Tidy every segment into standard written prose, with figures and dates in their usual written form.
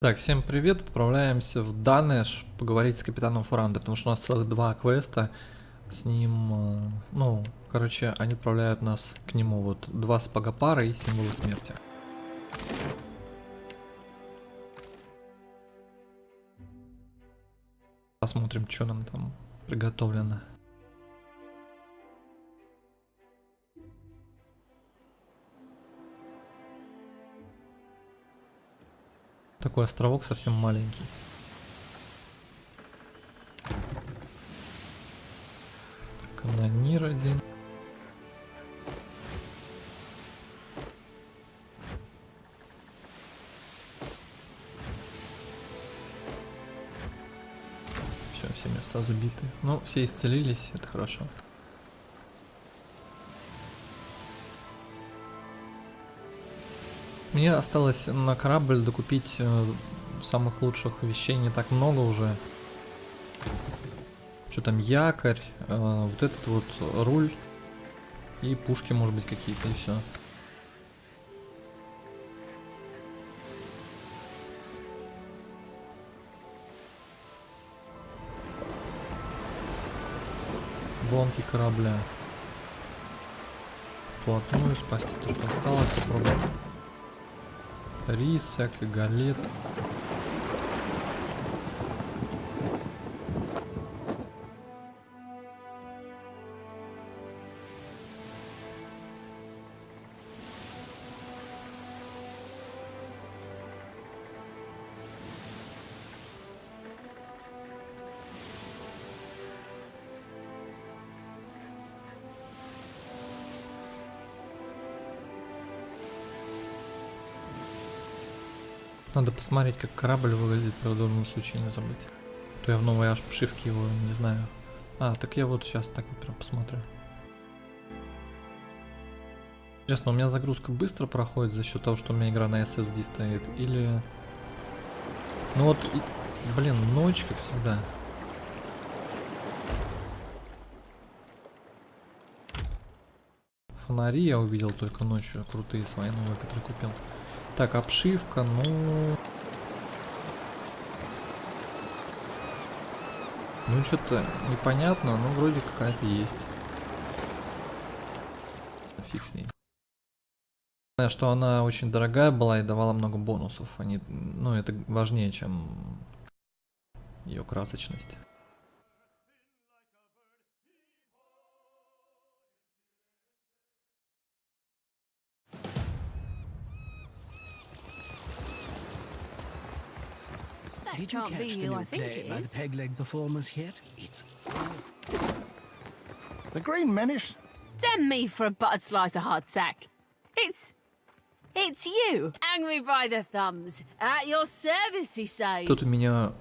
Так, всем привет, отправляемся в Данеш поговорить с капитаном Фуранда, потому что у нас целых два квеста с ним, ну, короче, они отправляют нас к нему, вот, два САПОГА пара и символы смерти. Посмотрим, что нам там приготовлено. Такой островок совсем маленький. Канонир один. Все места забиты. Ну, все исцелились, это хорошо. Мне осталось на корабль докупить самых лучших вещей не так много уже. Что там, якорь, вот этот вот руль и пушки, может быть, какие-то, и все. Обломки корабля. Вплотную спасти то, что осталось, попробовать. Рис, всякий галет. Надо посмотреть, как корабль выглядит, в данном случае не забыть. А то я в новой обшивке его не знаю. А, так я вот сейчас так вот прям посмотрю. Интересно, у меня загрузка быстро проходит за счет того, что у меня игра на SSD стоит, или... Ну вот, блин, ночь, как всегда. Фонари я увидел только ночью, крутые свои новые, которые купил. Так, обшивка, ну... Ну, что-то непонятно, но вроде какая-то есть. Фиг с ней. Знаю, что она очень дорогая была и давала много бонусов. Они, ну, это важнее, чем ее красочность. Did you catch the new play by the peg-leg performers yet? It's The Green Menace? Damn me for a buttered slice of hardtack. It's you, angry by the thumbs. At your service, he says. Кто-то меня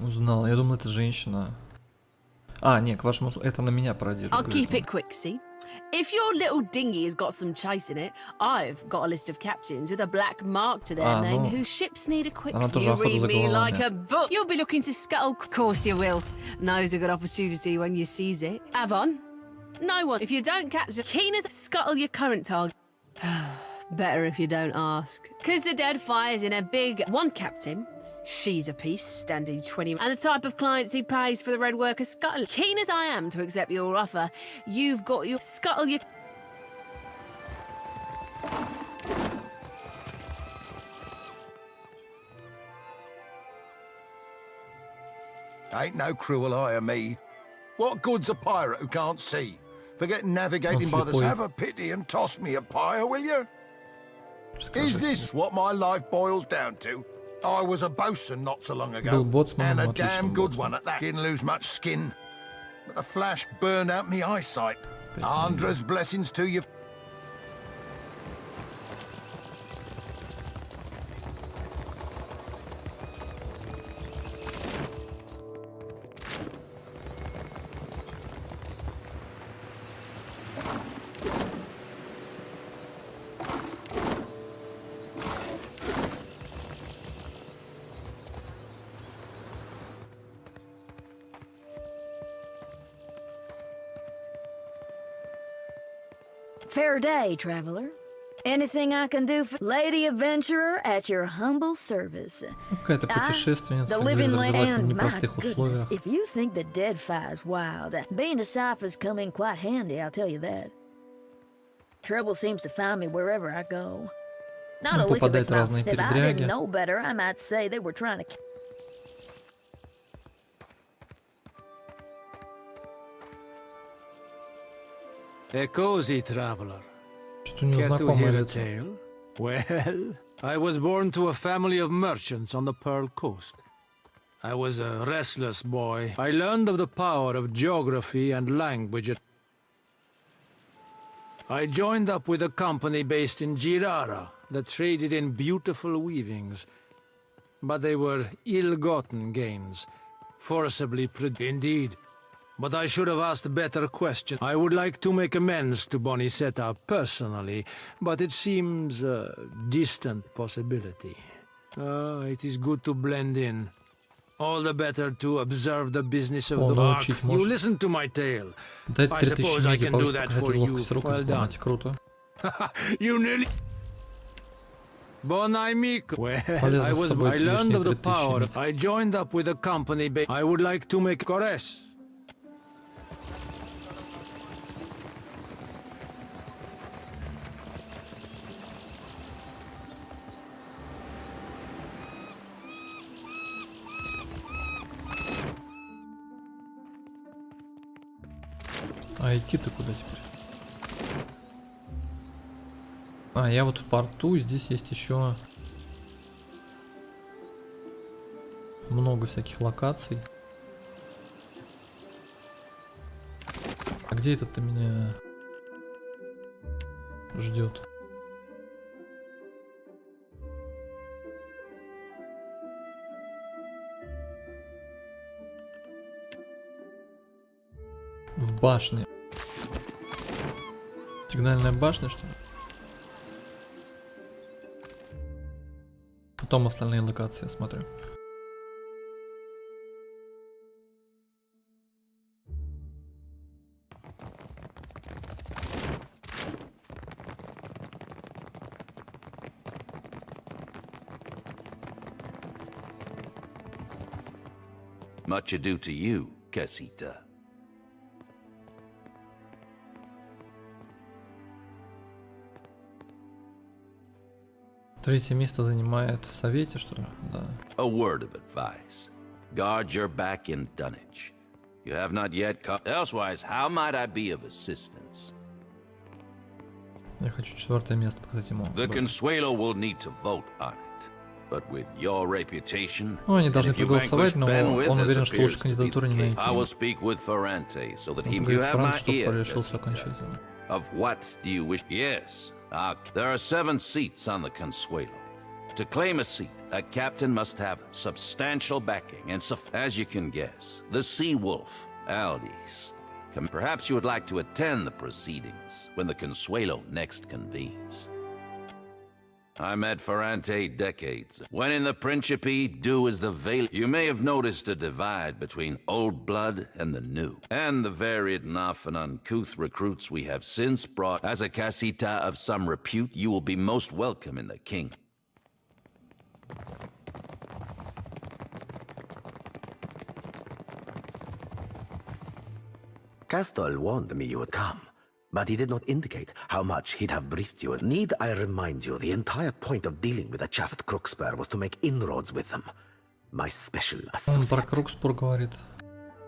узнал. Я думал, это женщина. А, нет, к вашему... Это на меня пародирует. I'll keep it quick, see? If your little dinghy has got some chase in it, I've got a list of captains with a black mark to their name whose ships need a quick. You read me like a book. You'll be looking to scuttle. Of course you will. Now's a good opportunity when you seize it. Have on. No one. If you don't catch the keen as scuttle your current target. Better if you don't ask. Because the Deadfire's in a big one captain. She's a piece, standing 20. And the type of clients he pays for the red worker scuttle. Keen as I am to accept your offer, you've got your scuttle your... Ain't no cruel eye of me. What good's a pirate who can't see? Forget navigating by the sea. Have a pity and toss me a pyre, will you? Is this what my life boils down to? I was a bosun not so long ago, and a damn good one at that. Didn't lose much skin, but the flash burned out me eyesight. Andra's blessings to you. Fair day, traveler. Anything I can do for Lady Adventurer at your humble service. Какая-то путешественница, The где living родилась в land, my непростых goodness. условиях. If you think the Deadfire's wild, being a cipher's come in quite handy, I'll tell you that. Trouble seems to find me wherever I go. Not a lick of it's my fault. If I didn't know better, I might say they were trying to... A cozy traveler. Что-то не Care to знакомое hear a лицо. tale? Well, I was born to a family of merchants on the Pearl Coast. I was a restless boy. I learned of the power of geography and language. I joined up with a company based in Girara that traded in beautiful weavings. But they were ill-gotten gains, forcibly indeed. But I should have asked better questions. I would like to make amends to Bonisetta personally, but it seems a distant possibility. It is good to blend in. All the better to observe the business of the ark. You listen to my tale. Дать I 3000 suppose I неги, can do повысить that for показатель you. ловкости рук, Well done. исполнять. Круто. You nearly... Bon amico. Well, Полезно с собой I learned лишние of the 3000 power. иметь. I joined up with a company. I would like to make caress. А идти-то куда теперь? А, я вот в порту, здесь есть еще много всяких локаций. А где этот-то меня ждет? В башне. Сигнальная башня, что ли? Потом остальные локации смотрю. Much ado to you, Casita. Третье место занимает в совете, что ли? Да. A word of advice. Guard your back in dunnage. You have not yet elsewise, how might I be of assistance? Я хочу четвертое место показать ему. The Consuelo will need to vote on it. But with your reputation, Ну, они должны and if you проголосовать, vanquish но Ben with, он as уверен, что лучше appears to be the кандидатуры не case, найти. I will speak with Ferrante, so that Он you говорит have my Франк, чтобы ear, решился Casita. окончательно. Of what do you wish? Yes, there are 7 seats on the Consuelo. To claim a seat, a captain must have substantial backing, and as you can guess, the Sea Wolf, Aldis. Perhaps you would like to attend the proceedings when the Consuelo next convenes. I met Ferrante decades. When in the Principe, due as the veil. You may have noticed a divide between old blood and the new, and the varied and often uncouth recruits we have since brought. As a casita of some repute, you will be most welcome in the king. Castell warned me you would come, but he did not indicate how much he'd have briefed you. Need I remind you, the entire point of dealing with the Chaffed Crookspur was to make inroads with them. My special Он про associate. Крукспур говорит.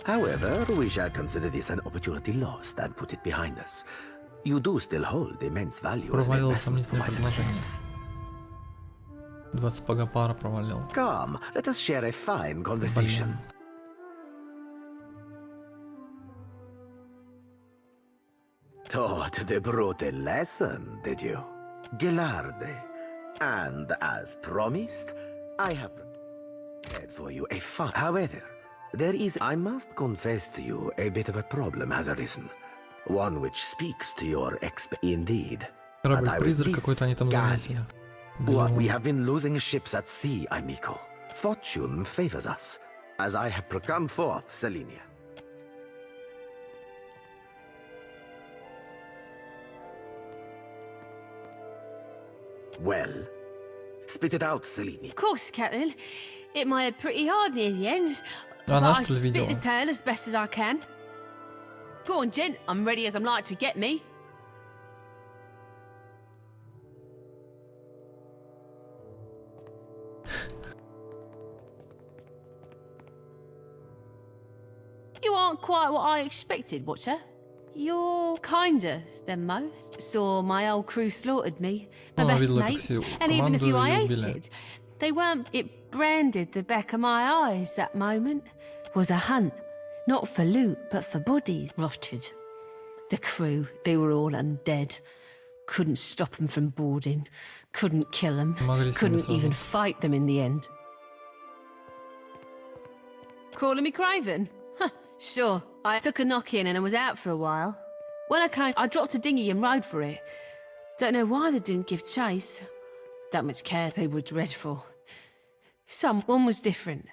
However, we shall consider this an opportunity lost and put it behind us. You do still hold immense value as an Провалил investment for сомнительное my предложение. success. 2 сапога пара провалил. Come, let us share a fine conversation. Блин. Taught the brute a lesson, did you? Gelarde. And as promised, I have prepared for you a fun. However, there is, I must confess to you, a bit of a problem has arisen. One which speaks to your indeed. Корабль-призрак какой-то они там заметили. What, we have been losing ships at sea, amico. Fortune favors us, as I have come forth, Selenia. Well, spit it out, Selene. Of course, Captain. Hit my head pretty hard near the end, but Она I что ли spit the видела? tail as best as I can. Go on, gent. I'm ready as I'm like to get me. You aren't quite what I expected, Watcher. You're kinder than most. Saw my old crew slaughtered me, my Ну, best видела, как mates, все and even a few команду I её убили. hated. They weren't. It branded the back of my eyes. That moment was a hunt, not for loot, but for bodies. Rotted. The crew, they were all undead. Couldn't stop them from boarding. Couldn't kill them. Могли с ними Couldn't even сражаться. fight them in the end. Calling me Craven? Huh, sure. I took a knock in and I was out for a while. When I came, I dropped a dinghy and rode for it. Don't know why they didn't give chase. Don't much care, they were dreadful. One was different.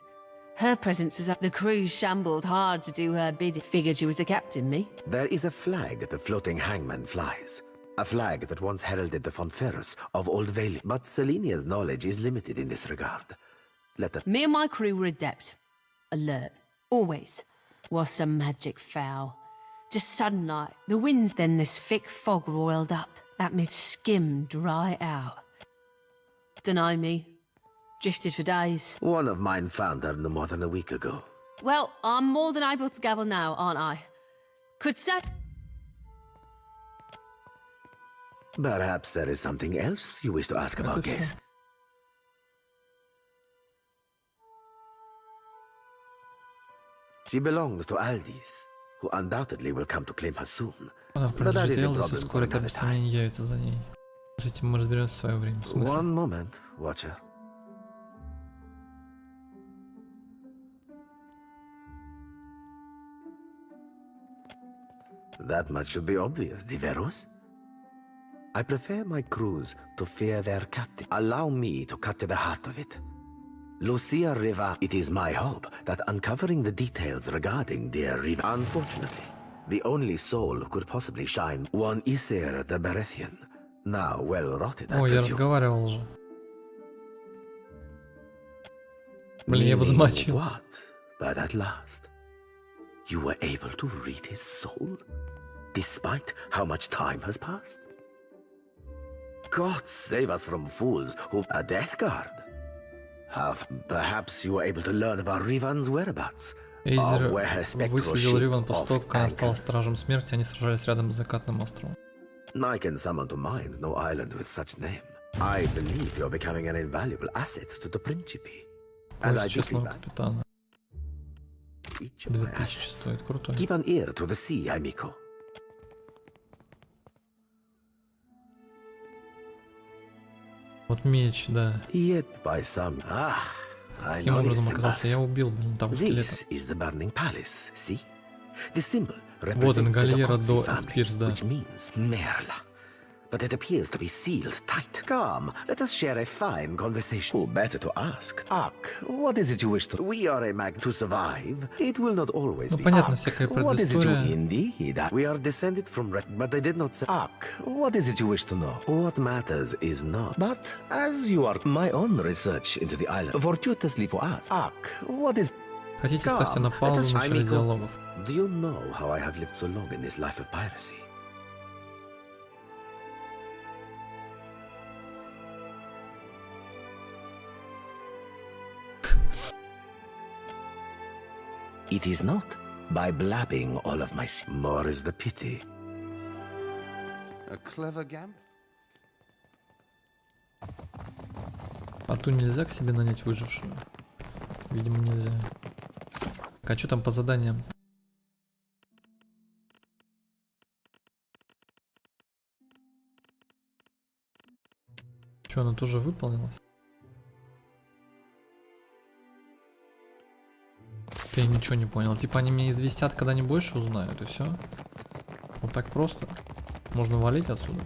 Her presence was up. The crew shambled hard to do her bidding. Figured she was the captain, me. There is a flag the floating hangman flies. A flag that once heralded the Fonferus of Old Valley. But Selenia's knowledge is limited in this regard. Let us... Me and my crew were adept. Alert. Always. Was some magic foul. Just sunlight. The winds, then this thick fog roiled up. That mid skim dry out. Deny me. Drifted for days. One of mine found her no more than a week ago. Well, I'm more than able to gabble now, aren't I? Could say... Perhaps there is something else you wish to ask of our guest. She belongs to Aldis, who undoubtedly will come to claim her soon. Она But that принадлежит is a Элдису, problem for скоро another там time. не явится за ней. С этим мы разберемся в свое время. В смысле? One moment, Watcher. That much should be obvious, Diverus. I prefer my crews to fear their captain. Allow me to cut to the heart of it. Lucia Riva, it is my hope that uncovering the details regarding dear Riva... Unfortunately, the only soul who could possibly shine, one Isir the Berethian, now well rotted, I Ой, я presume. разговаривал уже. Блин, я его Meaning замочил. what? But at last, you were able to read his soul, despite how much time has passed? God save us from fools who... A death guard? Perhaps you were able to learn about Rivan's whereabouts. Эйзер Where her spectral выследил ship Риван после того, oft как она стала anchors. стражем смерти, они сражались рядом с закатным островом. I can summon to mind no island with such name. I believe you're becoming an invaluable asset to the Principe. And I Поиск deeply честного value капитана. each of my 2000 assets. стоит, крутой. Keep an ear to the sea, amico. Вот меч, да. Yet by some... I Каким know образом this оказался? Я убил, блин, там скелета. This is the burning palace, see? The symbol Вот represents the Галера Docozzi до family, Эспирс, да. which means Merla. But it appears to be sealed tight. Come, let us share a fine conversation. Who better to ask? Ak, what is it you wish to... We are a mag to survive. It will not always Ну, be. понятно, Ak, всякая what is it you... предыстория. Indeed, we are descended from... But I did not say... Ak, what is it you wish to know? What matters is not. But as you are... My own research into the island. Fortuitously for us. Ak, what is... Хотите, ставьте на Let паузу us- в начале Amico, диалогов. Do you know how I have lived so long in this life of piracy? It is not by blabbing all of my... More is the pity. A clever gambit. А ту нельзя к себе нанять выжившую? Видимо, нельзя. А что там по заданиям? Что, она тоже выполнилась? Я ничего не понял. Типа они меня известят, когда они больше узнают, и все. Вот так просто. Можно валить отсюда.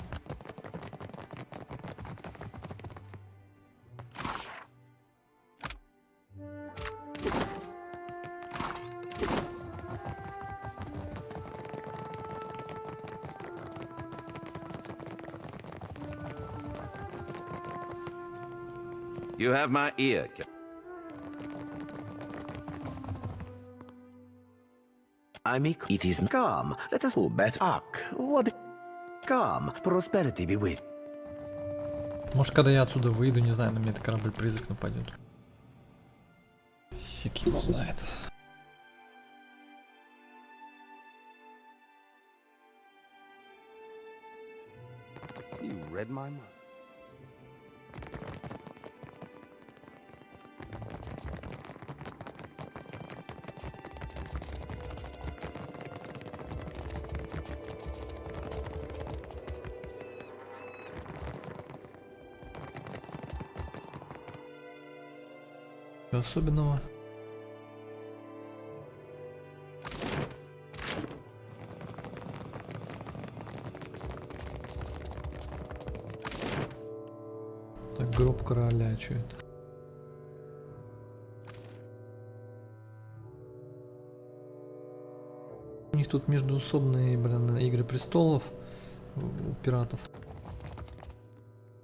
You have my ear, It is calm. Let us go back. What? Calm. Prosperity be with. Может, когда я отсюда выйду, не знаю, на меня этот корабль-призрак нападет. Фиг его знает. You read my mind. Ничего особенного. Так, гроб короля, что это? У них тут междуусобные, блин, игры престолов у пиратов.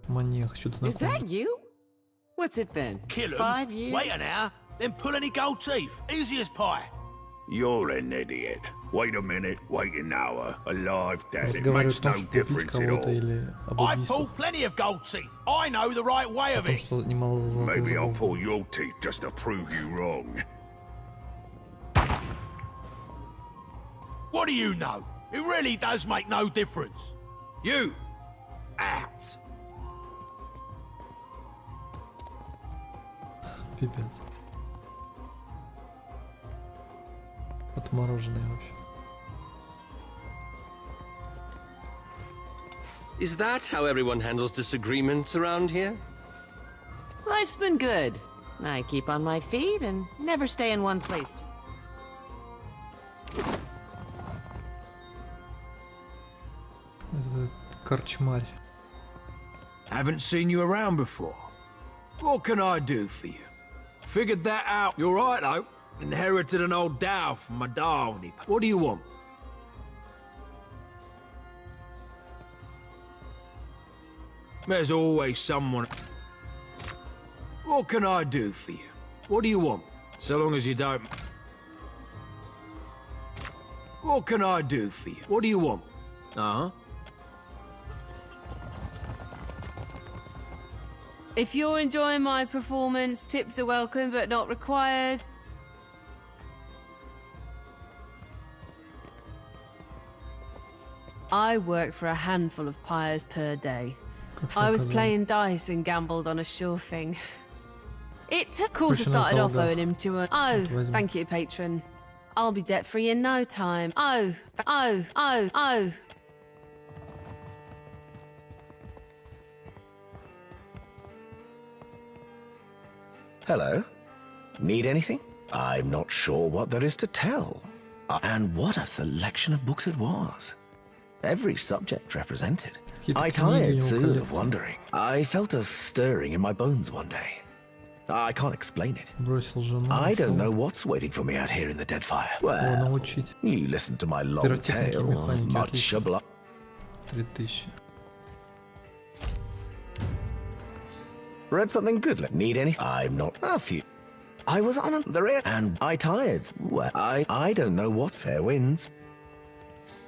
Маньяк, что-то знакомое. What's it been? Kill 5 him, years? wait an hour, then pull any gold teeth. Easy as pie. You're an idiot. Wait a minute, wait an hour. Alive, Dad. It Разговаривают makes о том, no что убить difference at кого-то all. или об I убийствах. pull plenty of gold teeth. I know the right way О of том, it. что немало золотых Maybe I'll зубов. pull your teeth just to prove you wrong. What do you know? It really does make no difference. You, out. Пипец. Отмороженные вообще. Is that how everyone handles disagreements around here? Life's been good. I keep on my feet and never stay in one place. Это корчмарь. Haven't seen you around before. What can I do for you? Figured that out. You're right, though. Inherited an old dhow from my da when he... What do you want? There's always someone... What can I do for you? What do you want? So long as you don't... What can I do for you? What do you want? Uh-huh. If you're enjoying my performance, tips are welcome but not required. I work for a handful of pyres per day. I was playing dice and gambled on a sure thing. It took course I started off owing him to a... Oh, thank you, patron. I'll be debt-free in no time. Oh. Hello? Need anything? I'm not sure what there is to tell. And what a selection of books it was. Every subject represented. I tired soon of wondering. I felt a stirring in my bones one day. I can't explain it. I don't know what's waiting for me out here in the Deadfire. Well, you listen to my long tale. Much obliged. 3000. Read something good. Need any? I'm not a few. I was on the rear and I tired. Well, I don't know what fair winds.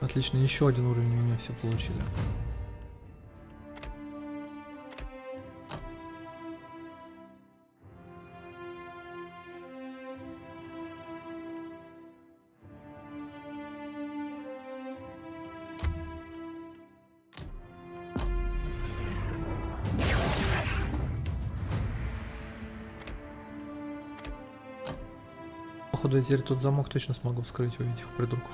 Отлично, еще один уровень у меня все получили. Походу, я теперь тот замок точно смогу вскрыть у этих придурков.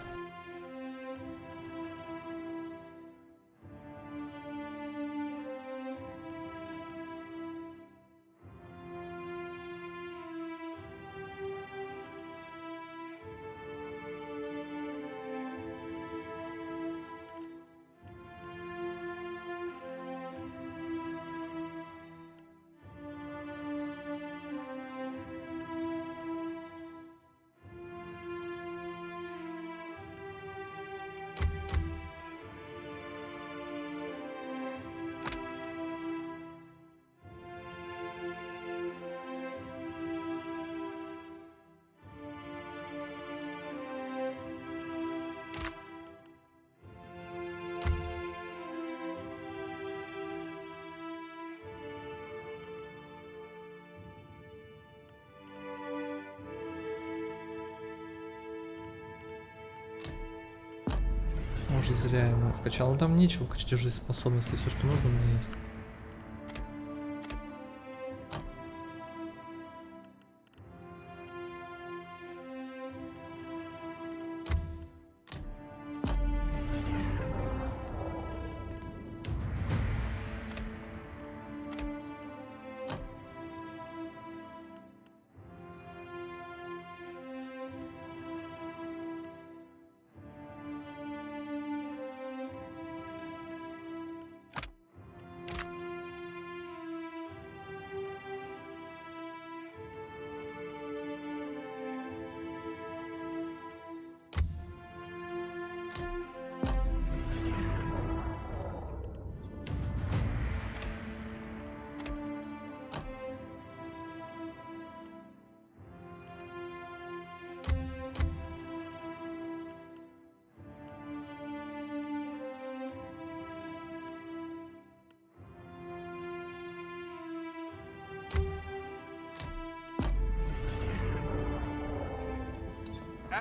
Может, зря ему скачал. Ну там нечего качать чужие способности, все, что нужно, у меня есть.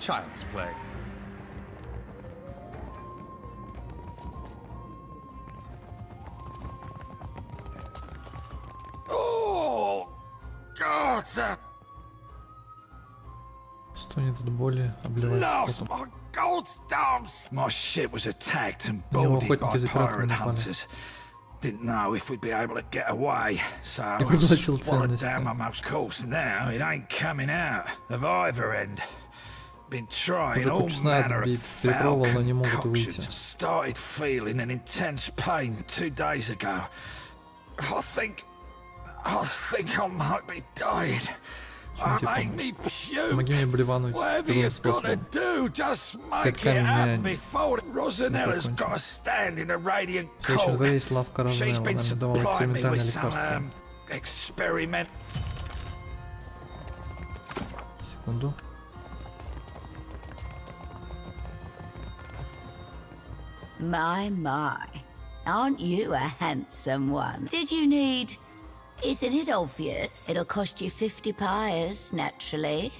Child's play. Oh, God, that Стонет от боли, обливается потом. My ship was attacked and На него boarded by охотники за пиратами pirate напали. hunters. Didn't know if we'd be able to get away, so Я пригласил swallowed ценности. down my most course. Now it ain't coming out of either end. Been trying Уже all кучу знает, manner of перепробовал, но не foul могут выйти. concoctions. Started feeling an intense pain 2 days ago. I think I might be dying. Make me puke. Помоги мне блевануть Whatever любым you've got to способом. do, just make Как it камень happen before Rozenella's got to stand in a radiant В следующем cold. дворе есть лавка She's Розенелло, been она мне давала supplying me экспериментальное with some лекарство. experiment. Секунду. My, aren't you a handsome one? Did you need... Isn't it obvious? It'll cost you 50 pyres, naturally.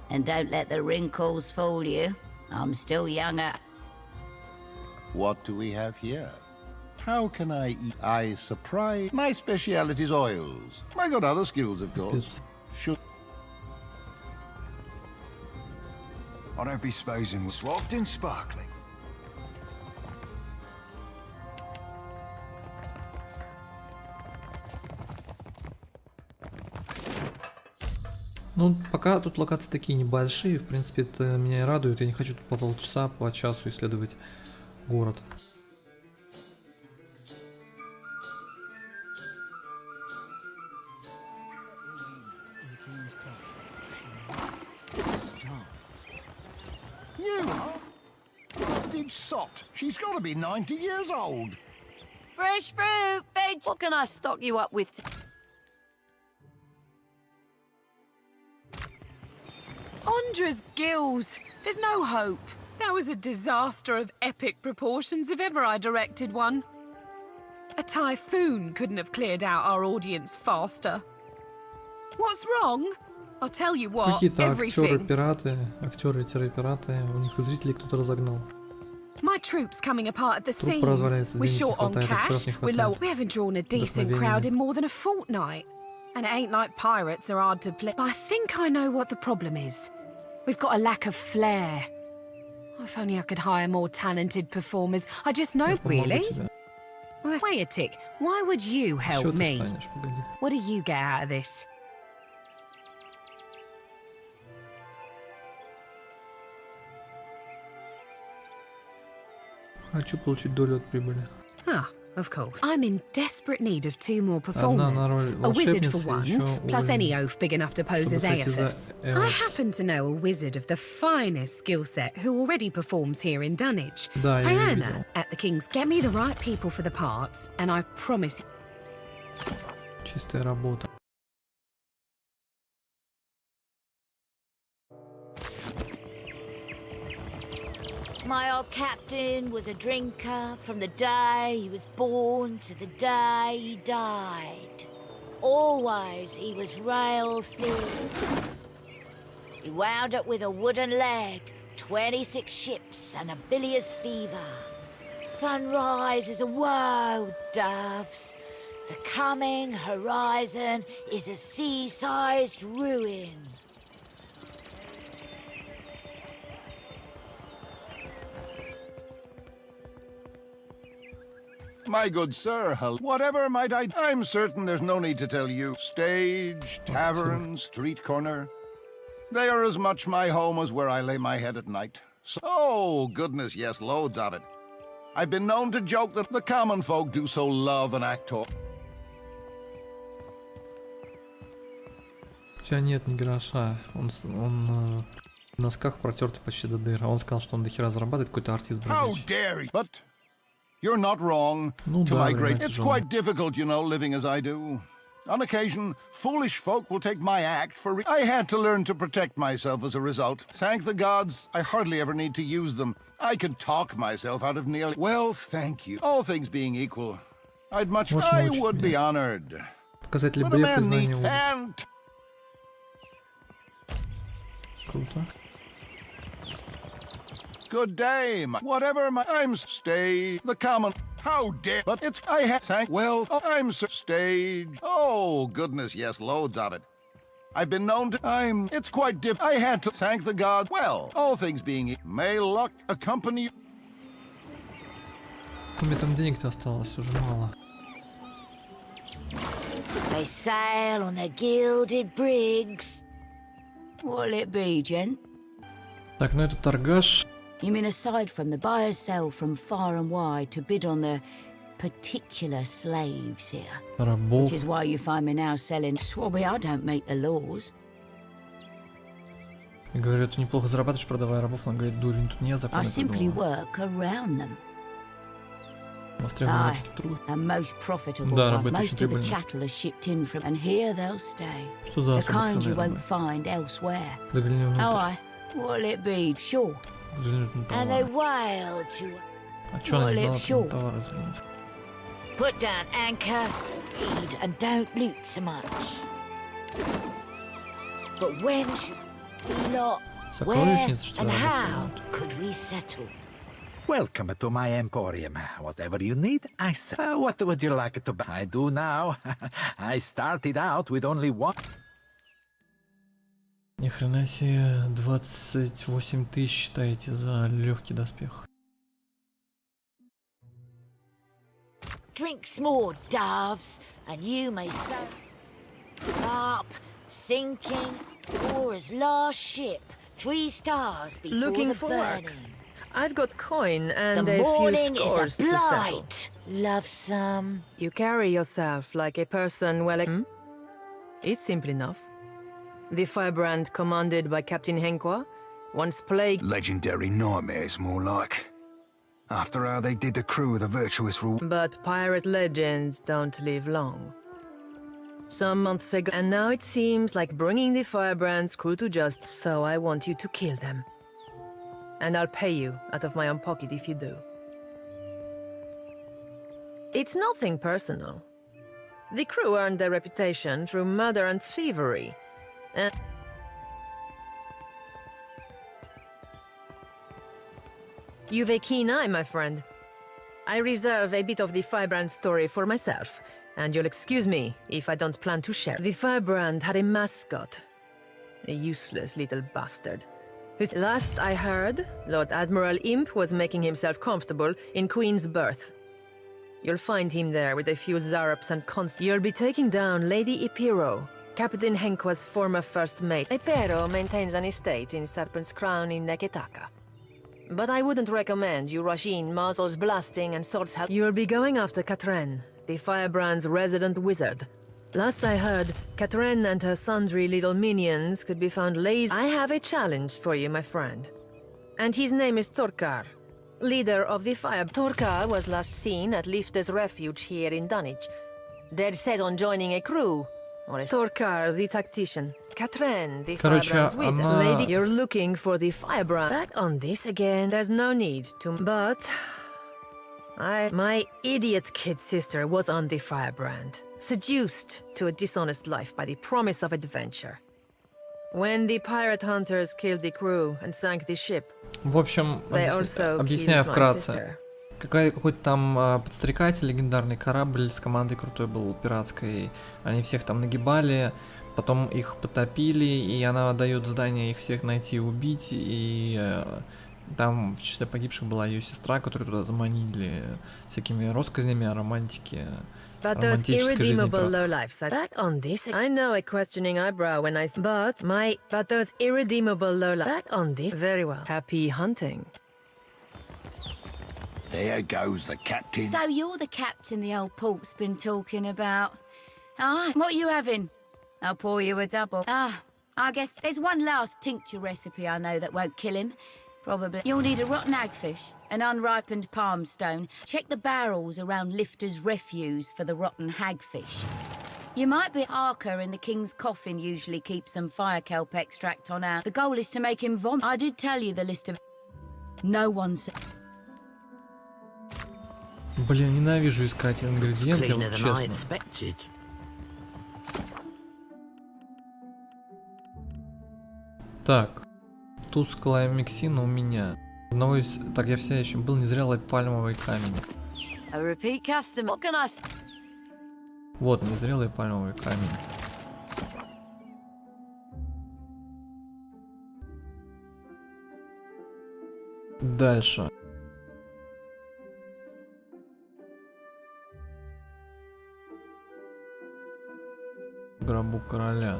And don't let the wrinkles fool you. I'm still younger. What do we have here? How can I eat? I surprise. My speciality is oils. I got other skills, of course. Should. I don't be sposing with swapped and sparkling. Ну, пока тут локации такие небольшие, в принципе, это меня и радует. Я не хочу тут по полчаса, по часу исследовать город. You are? Big sot. She's got to be 90 years old. Fresh fruit, veg. What can I stock you up with? Ondra's gills. There's no hope. That was a disaster of epic proportions if ever I directed one. A typhoon couldn't have cleared out our audience faster. What's wrong? I'll tell you what, Какие-то everything. актеры-пираты, у них зрителей кто-то разогнал. My troops coming apart at the Труп seams. разваливается, We're денег не short on хватает, актеров cash. не We're low. хватает. We haven't drawn a decent crowd in more than a fortnight. And it ain't like pirates are hard to play. But I think I know what the problem is. We've got a lack of flair. If only I could hire more talented performers. I just know, really. Well, wait a tick. Why would you help me? What do you get out of this? Хочу получить долю от прибыли. Ah, of course. I'm in desperate need of 2 more performers. A wizard for one, plus any oaf big enough to pose as Aethys. I happen to know a wizard of the finest skill set who already performs here in Dunwich. Diana at the King's. Get me the right people for the parts, and I promise. Чистая работа. My old captain was a drinker from the day he was born to the day he died. Always he was rail thin. He wound up with a wooden leg, 26 ships and a bilious fever. sunrise is a woe, doves. The coming horizon is a sea-sized ruin. My good sir, whatever might I'm certain there's no need to tell you. Stage, tavern, street corner. They are as much my home as where I lay my head at night. Oh, goodness, yes, loads of it. I've been known to joke that the common folk do so love an actor. У тебя нет ни гроша. Он в носках протертый почти до дыр. А он сказал, что он дохера зарабатывает, какой-то артист бродячий. But you're not wrong. Ну, to да, my great, it's тяжело. quite difficult, you know, living as I do. On occasion, foolish folk will take my act for I had to learn to protect myself as a result. Thank the gods, I hardly ever need to use them. I could talk myself out of nearly... Well, thank you. All things being equal, I would be honored. Показать ли But a блеф и man знание needs улиц. Круто. Good day, whatever I'm stage, the common... How dare... But it's... I have... I'm stage... Oh, goodness, yes, loads of it. I've been known to... It's quite I had to thank the gods. Well, all things being... May luck accompany... У меня там денег-то осталось уже мало. They sail on their gilded brigs. What'll it be, gent? Так, ну это торгаш. You mean aside from the buyers sell from far and wide to bid on the particular slaves here? Рабов. Which is why you find me now selling swabby. I don't make the laws. И говорят, ты неплохо зарабатываешь, продавая рабов. Она говорит, дурень, тут не законы. I simply work around them. Востребованный рабский труд. And most profitable Да, one. рабы очень Most of the прибыльны. chattel is shipped in from, and here they'll stay. Что за The особо kind you ценные won't рабы? find elsewhere. Загляни внутрь. Oh, I. What'll it be? Sure. Взглянуть на And they товар. wail to... А чё она не Well, дала sure. на товар взглянуть? Put down anchor, feed, and don't loot so much. But when should we lot? Where Сокровищница, что and ли, how рабов? could we settle? Welcome to my emporium. Whatever you need, I sell. What would you like to buy? I do now. I started out with only one. Ни хрена себе, 28 тысяч считаете за легкий доспех. Drink more, doves, and you may sail up, sinking, or as last ship, 3 stars before Looking the for burning. work. I've got coin and The a few morning is scores a to settle. blight, lovesome. You carry yourself like a person well... It's simple enough. The firebrand commanded by Captain Henkwa once plagued... Legendary nightmares, more like. After how they did the crew of the virtuous rule. But pirate legends don't live long. Some months ago, and now it seems like bringing the firebrand's crew to justice, so I want you to kill them. And I'll pay you out of my own pocket if you do. It's nothing personal. The crew earned their reputation through murder and thievery. And you've a keen eye, my friend. I reserve a bit of the firebrand story for myself, and you'll excuse me if I don't plan to share. The firebrand had a mascot, a useless little bastard, whose last I heard, Lord Admiral Imp was making himself comfortable in Queen's Berth. You'll find him there with a few Zarops and You'll be taking down Lady Ipiro, Captain Henkwa's former first mate. Ipiro maintains an estate in Serpent's Crown in Neketaka. But I wouldn't recommend you rush in, muzzles blasting and swords have... You'll be going after Katren, the firebrand's resident wizard. Last I heard, Katren and her sundry little minions could be found lazy. I have a challenge for you, my friend. And his name is Torkar, leader of the fire... Torkar was last seen at Lifte's refuge here in Dunwich. Dead set on joining a crew. Torkar, the tactician. Katren, the firebrand's wizard. Lady, you're looking for the firebrand. Back on this again. There's no need to... But... My idiot kid sister was on the firebrand. Seduced to a dishonest life by the promise of adventure. When the pirate hunters killed the crew and sank the ship, В общем, they also объясняю killed my вкратце. sister. Какой-то там подстрекатель, легендарный корабль с командой крутой был, пиратской. Они всех там нагибали, потом их потопили, и она дает задание их всех найти и убить. И там в числе погибших была ее сестра, которую туда заманили всякими россказнями о романтике. But those irredeemable lowlifes back on this. I know a questioning eyebrow when I but those irredeemable lowlifes back on this. Very well. Happy hunting. There goes the captain. So you're the captain the old pork's been talking about. Ah, what are you having? I'll pour you a double. Ah, I guess there's one last tincture recipe I know that won't kill him. Probably. You'll need a rotten hagfish, an unripened palm stone. Check the barrels around Lifter's refuse for the rotten hagfish. You might be Arker in the king's coffin usually keeps some fire kelp extract on hand. The goal is to make him vomit. I did tell you the list of... No one's... Блин, ненавижу искать ингредиенты, вот честно. Так, тусклая миксина у меня. Одного из... Так, я вся еще был незрелый пальмовый камень. Вот, незрелый пальмовый камень. Дальше. В гробу короля.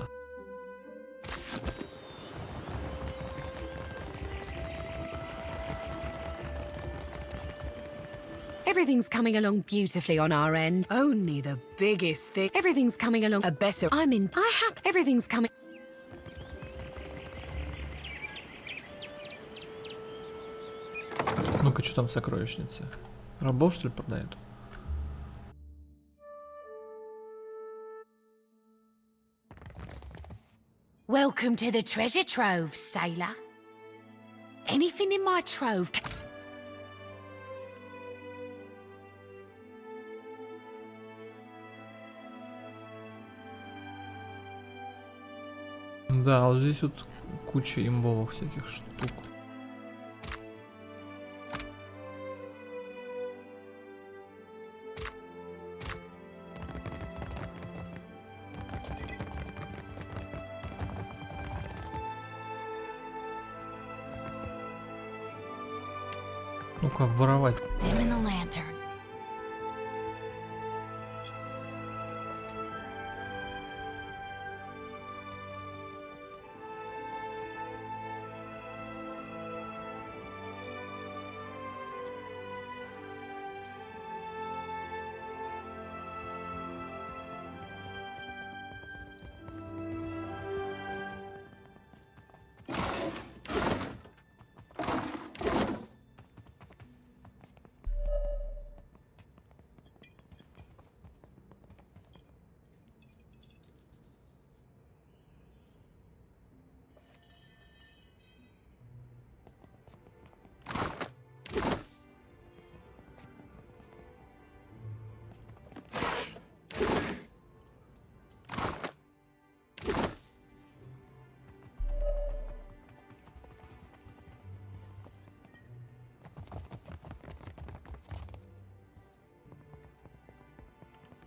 Everything's coming along beautifully on our end. Only the biggest thing. Everything's coming along a better. I have everything's coming. Ну-ка, что там в сокровищнице? Рабов, что ли, продают? Welcome to the treasure trove, sailor. Anything in my trove? Да, вот здесь вот куча имбовых всяких штук. Ну-ка, воровать.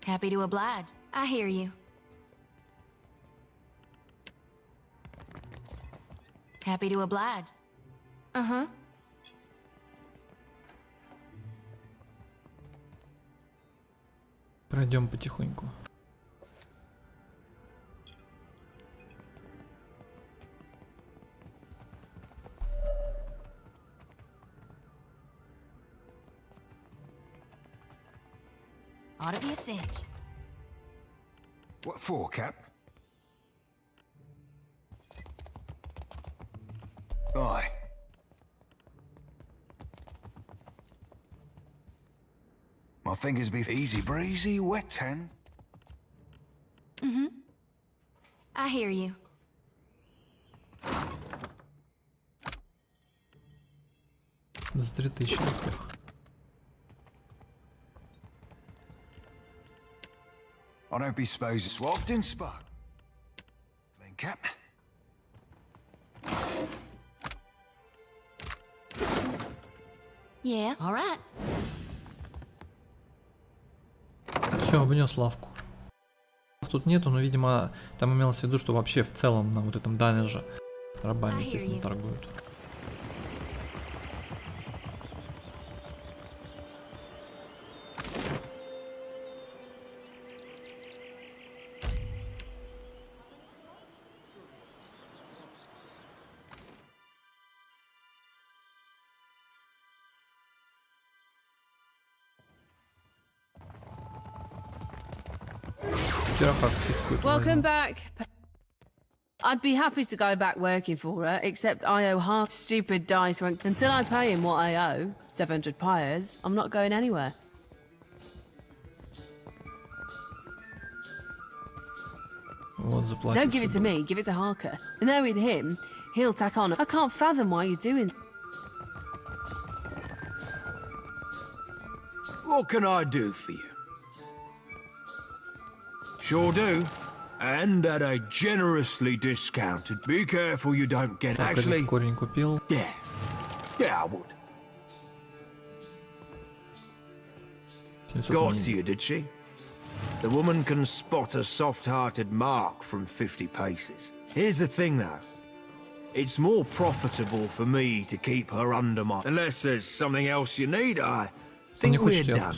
Happy to oblige. I hear you. Happy to oblige. Uh-huh. Пройдем потихоньку. Ought to be a cinch. What for, Cap? Aye. My fingers be easy breezy, wet tan. Mm-hmm. I hear you. За 3000 успех. I don't be supposed swapped in spark. Clean cap. Yeah, all right. Все, обнес лавку. Тут нету, но, видимо, там имелось в виду, что вообще в целом на вот этом данеже рабами, естественно, торгуют. Welcome back. I'd be happy to go back working for her, except I owe half stupid dice rank. Until I pay him what I owe, 700 pyres, I'm not going anywhere. Don't give it to me, give it to Harker. Knowing him, he'll tack on. I can't fathom why you're doing. What can I do for you? Sure do. And at a generously discounted. Be careful you don't get. Actually, yeah. Yeah, I would. Got to you, did she? The woman can spot a soft-hearted mark from 50 paces. Here's the thing, though. It's more profitable for me to keep her under my... Unless there's something else you need, I think we're done.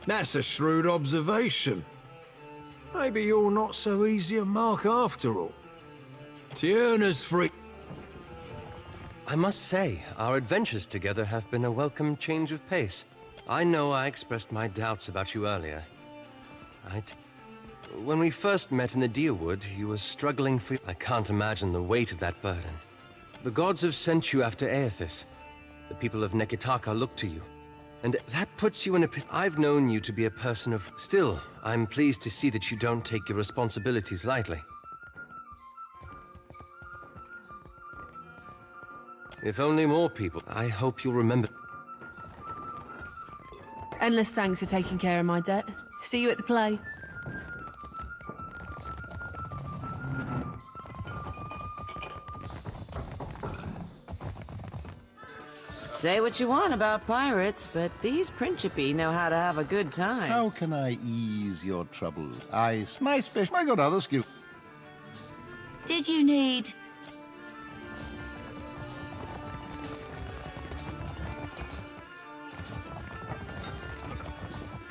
That's a shrewd observation. Maybe you're not so easy a mark after all. Tierna's free. I must say, our adventures together have been a welcome change of pace. I know I expressed my doubts about you earlier. When we first met in the Deerwood, you were struggling for... I can't imagine the weight of that burden. The gods have sent you after Aethys. The people of Nekitaka look to you. And that puts you in a... I've known you to be a person of... Still, I'm pleased to see that you don't take your responsibilities lightly. If only more people... I hope you'll remember... Endless thanks for taking care of my debt. See you at the play. Say what you want about pirates, but these Principi know how to have a good time. How can I ease your troubles? I got other skills. Did you need...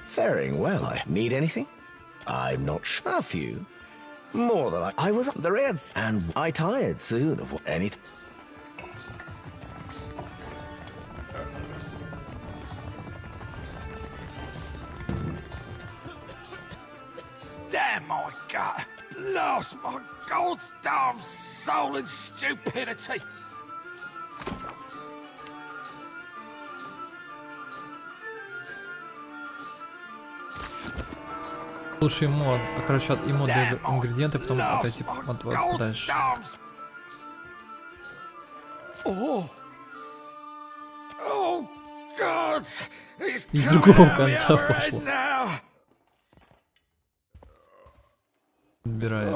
Faring well, I need anything? I'm not sure of you. More than I was up the Reds, and I tired soon of anything. Damn my gut! Lost my God's damn soul and stupidity! Лучший мод, короче, ему дают ингредиенты, потом отойти дальше. Oh God! Из другого конца пошло. Убирает.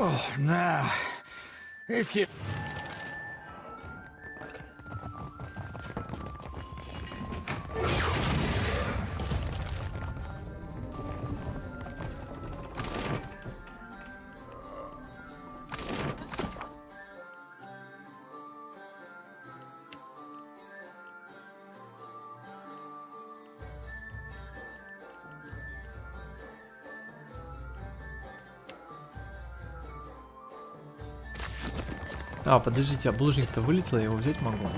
А, подождите, а булыжник-то вылетел, я его взять могу?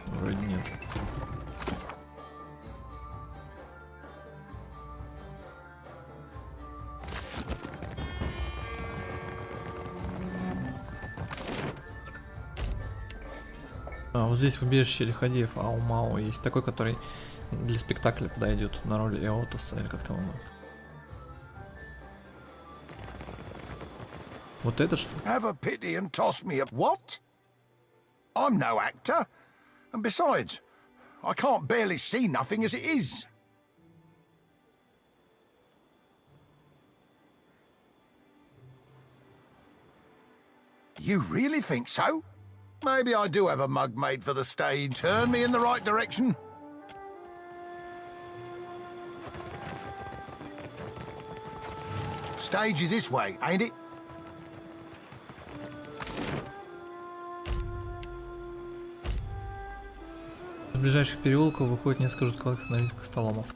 Вроде нет. А, вот здесь в убежище Лиходеев Аумау есть такой, который для спектакля подойдет на роль Эотоса или как-то он. Вот это что? Have a pity and toss me a what? I'm no actor. And besides, I can't barely see nothing as it is. You really think so? Maybe I do have a mug made for the stage. Turn me in the right direction. Stage is this way, ain't it? Из ближайших переулков выходит несколько жутковатых новинок костоломов.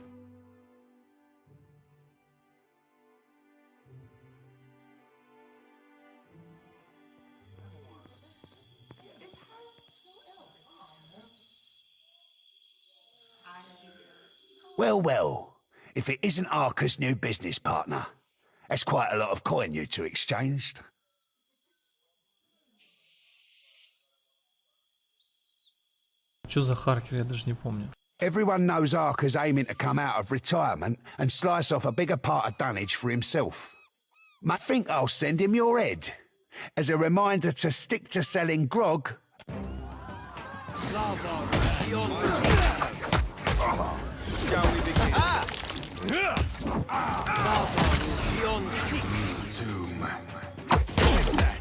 Well, well, if it isn't Arca's new business partner, that's quite a lot of coin you two exchanged. Что за Харкер, я даже не помню. Everyone knows Arca's aiming to come out of retirement and slice off a bigger part of Dunwich for himself. I think I'll send him your head as a reminder to stick to selling grog. Shall we begin?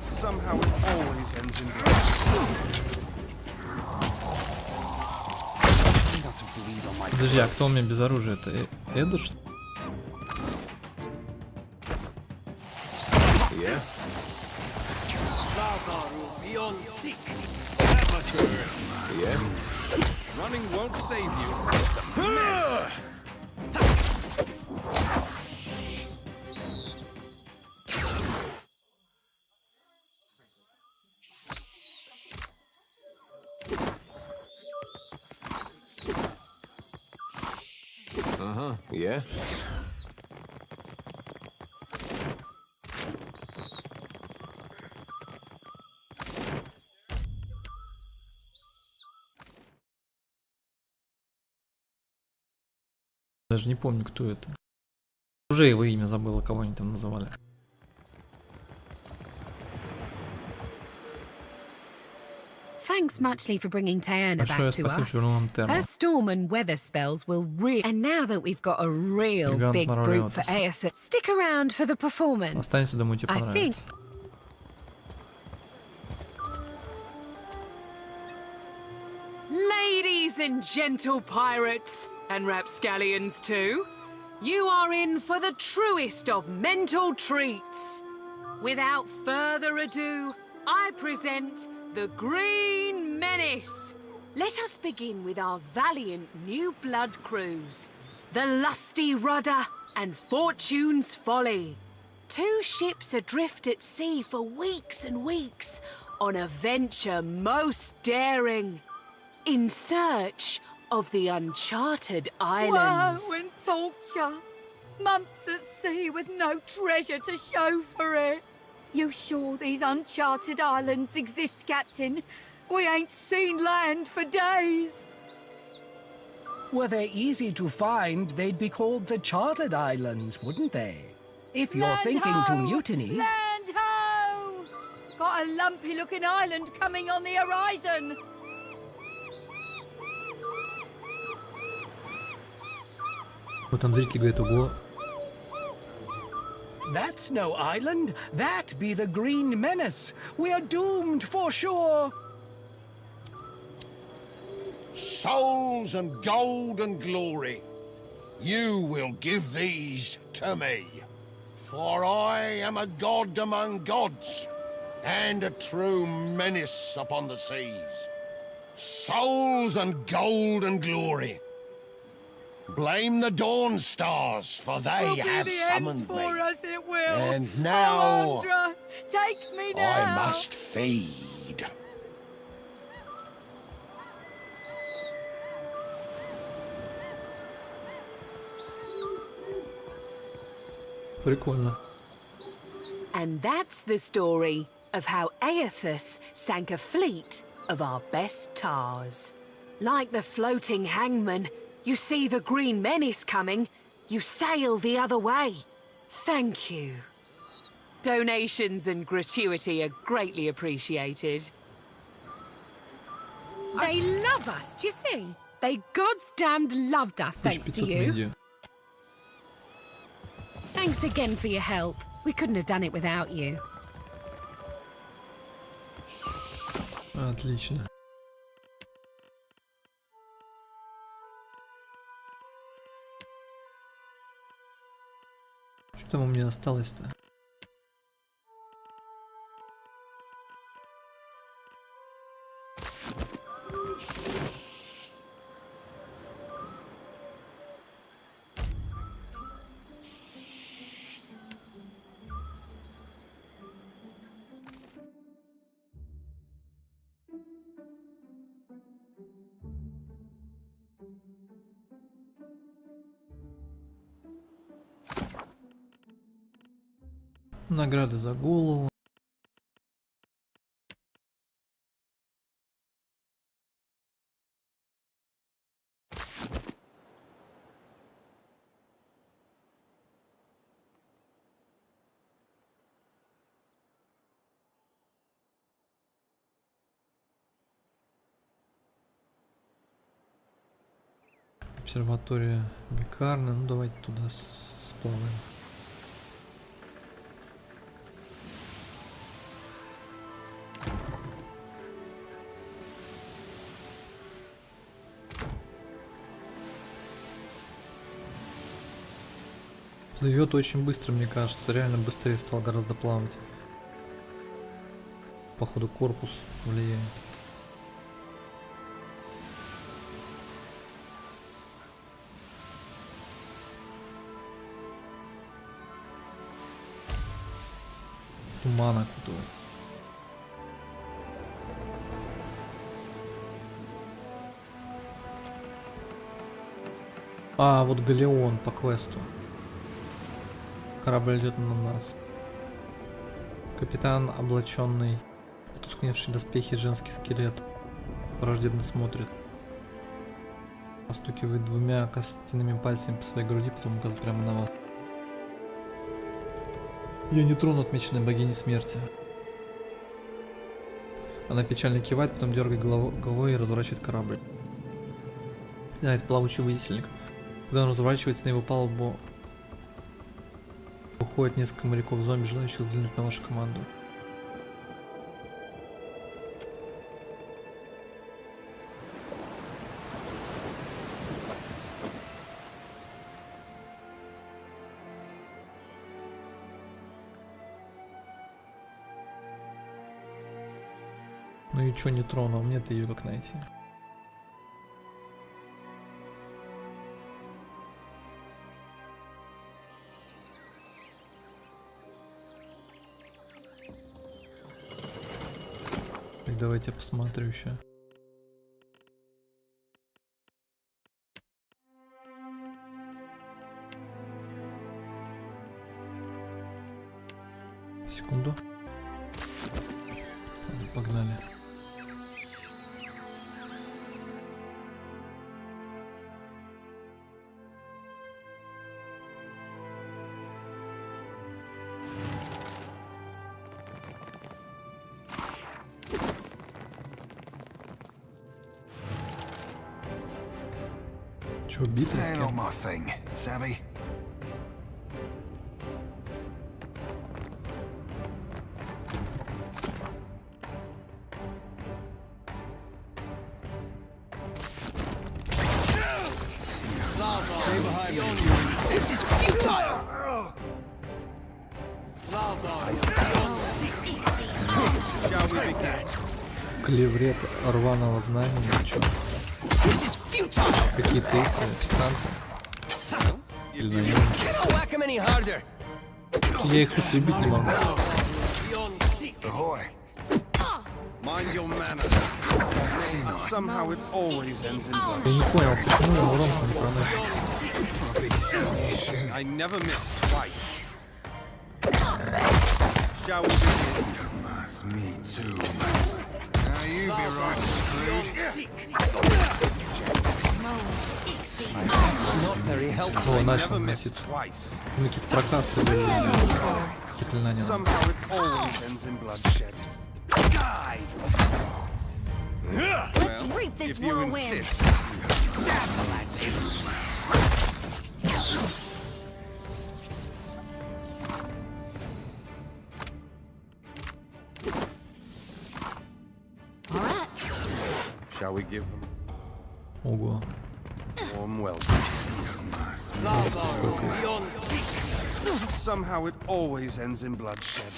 Somehow it always ends in Подожди, а кто у меня без оружия? Это Эда, что ли? Yeah. Yeah. Running won't save you. Mess. Yeah. Даже не помню, кто это. Уже его имя забыла, кого они там называли. Thanks muchly for bringing Tiana back to us. Her storm and weather spells will and now that we've got a real big brute for Aethys, stick around for the performance. Останься, думаю, тебе понравится. Ladies and gentle pirates, and rapscallions too, you are in for the truest of mental treats. Without further ado, I present the Green Menace. Let us begin with our valiant new blood crews, the Lusty Rudder and Fortune's Folly. Two ships adrift at sea for weeks and weeks on a venture most daring, in search of the uncharted islands. Woe and torture. Months at sea with no treasure to show for it. You sure these uncharted islands exist, Captain? We ain't seen land for days. Were they easy to find, they'd be called the Chartered Islands, wouldn't they? If you're Land thinking ho! to mutiny... Land ho! Got a lumpy-looking island coming on the horizon. Вот там зрители говорят, ого. That's no island. That be the Green Menace. We are doomed for sure. Souls and gold and glory, you will give these to me. For I am a god among gods, and a true menace upon the seas. Souls and gold and glory. Blame the Dawn Stars, for they have summoned me. Us, it will. And now, Undra, take me now. I must feed. Прикольно. And that's the story of how Aethys sank a fleet of our best tars. Like the floating hangman, you see the Green Menace coming, you sail the other way. Thank you. Donations and gratuity are greatly appreciated. They love us, do you see? They God's damned loved us, thanks to you. Thanks again for your help. We couldn't have done it without you. Отлично. Что там у меня осталось-то? Награды за голову. Обсерватория Бекарны. Ну давайте туда сплаваем. Плывет очень быстро, мне кажется, реально быстрее стал гораздо плавать. Походу корпус влияет. Тумана куда. А, вот галеон по квесту. Корабль идет на нас. Капитан, облаченный, потускневший доспехи, женский скелет, враждебно смотрит. Постукивает двумя костяными пальцами по своей груди, потом указывает прямо на вас. Я не трону отмеченной богини смерти. Она печально кивает, потом дергает головой и разворачивает корабль. Да, это плавучий высельник. Когда он разворачивается, на его палубу уходит несколько моряков-зомби, желающих взглянуть на вашу команду. Ну и чё не тронул? Мне-то ее как найти? Давайте я посмотрю еще. Секунду. Погнали. Чё, битва с кем? Клеврет рваного знамени, чё? Какие-то эти сектанты. Или наемники. Я их слушаю, убить не могу. Я не понял, почему его ромку не проносит. О, начал носиться. Какие-то прокасты были. Заклинания. Let's reap this whirlwind. All right. Shall we give them Ого. warm welcome? Somehow it always ends in bloodshed.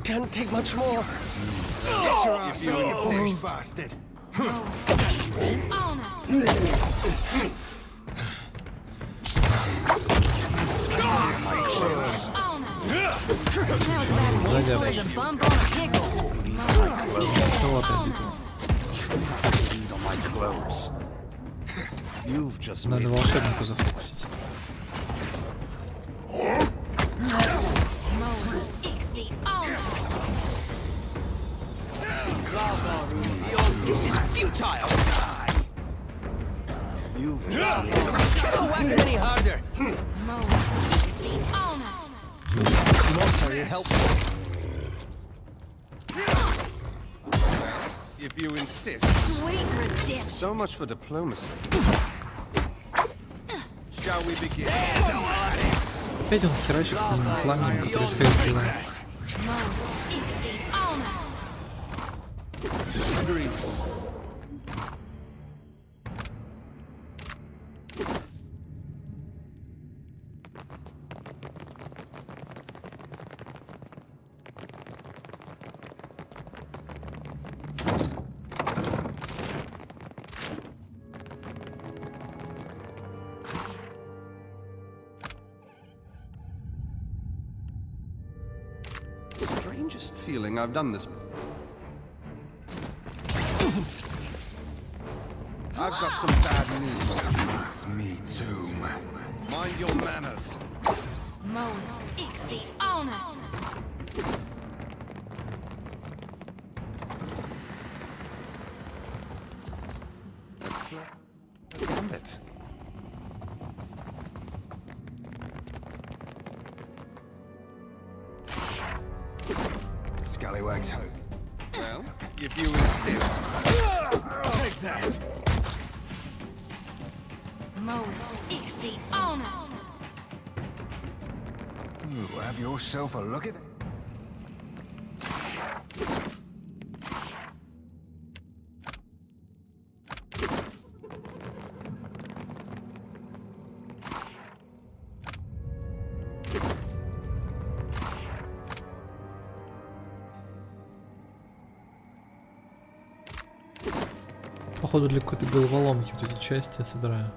Can't take much more. If you insist, bastard. Надо волшебника зафокусить. This is futile. You've just don't whack it any harder. Not very helpful. If you insist. Sweet redemption. So much for diplomacy. Shall we begin? Опять он херачит пламенем, который цель сделает. Strangest feeling I've done this. I've got some bad news. Me too, man. Mind your manners. Gambit. Scallywags hope. Well, if you insist. Take that. Ooh, have yourself a look at it. Походу для какой-то головоломки вот эти части я собираю.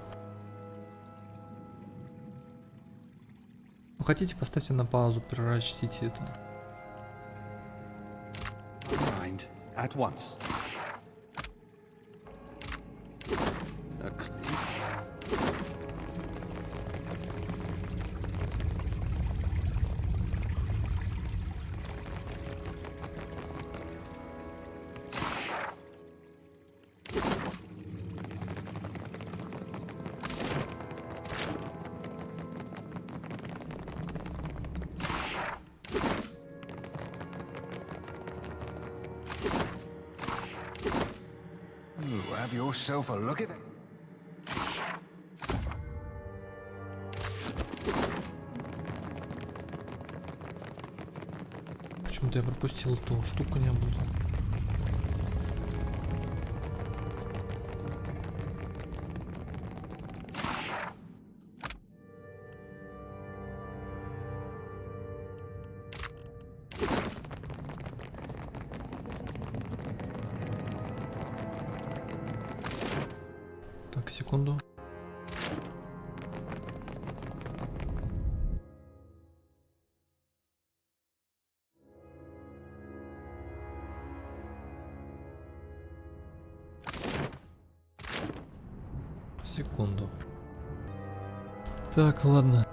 Ну, хотите, поставьте на паузу, прочтите это. Mind at once. Have yourself a look at it. Почему-то я пропустил эту штуку, не буду. Так, секунду. Секунду. Так, ладно.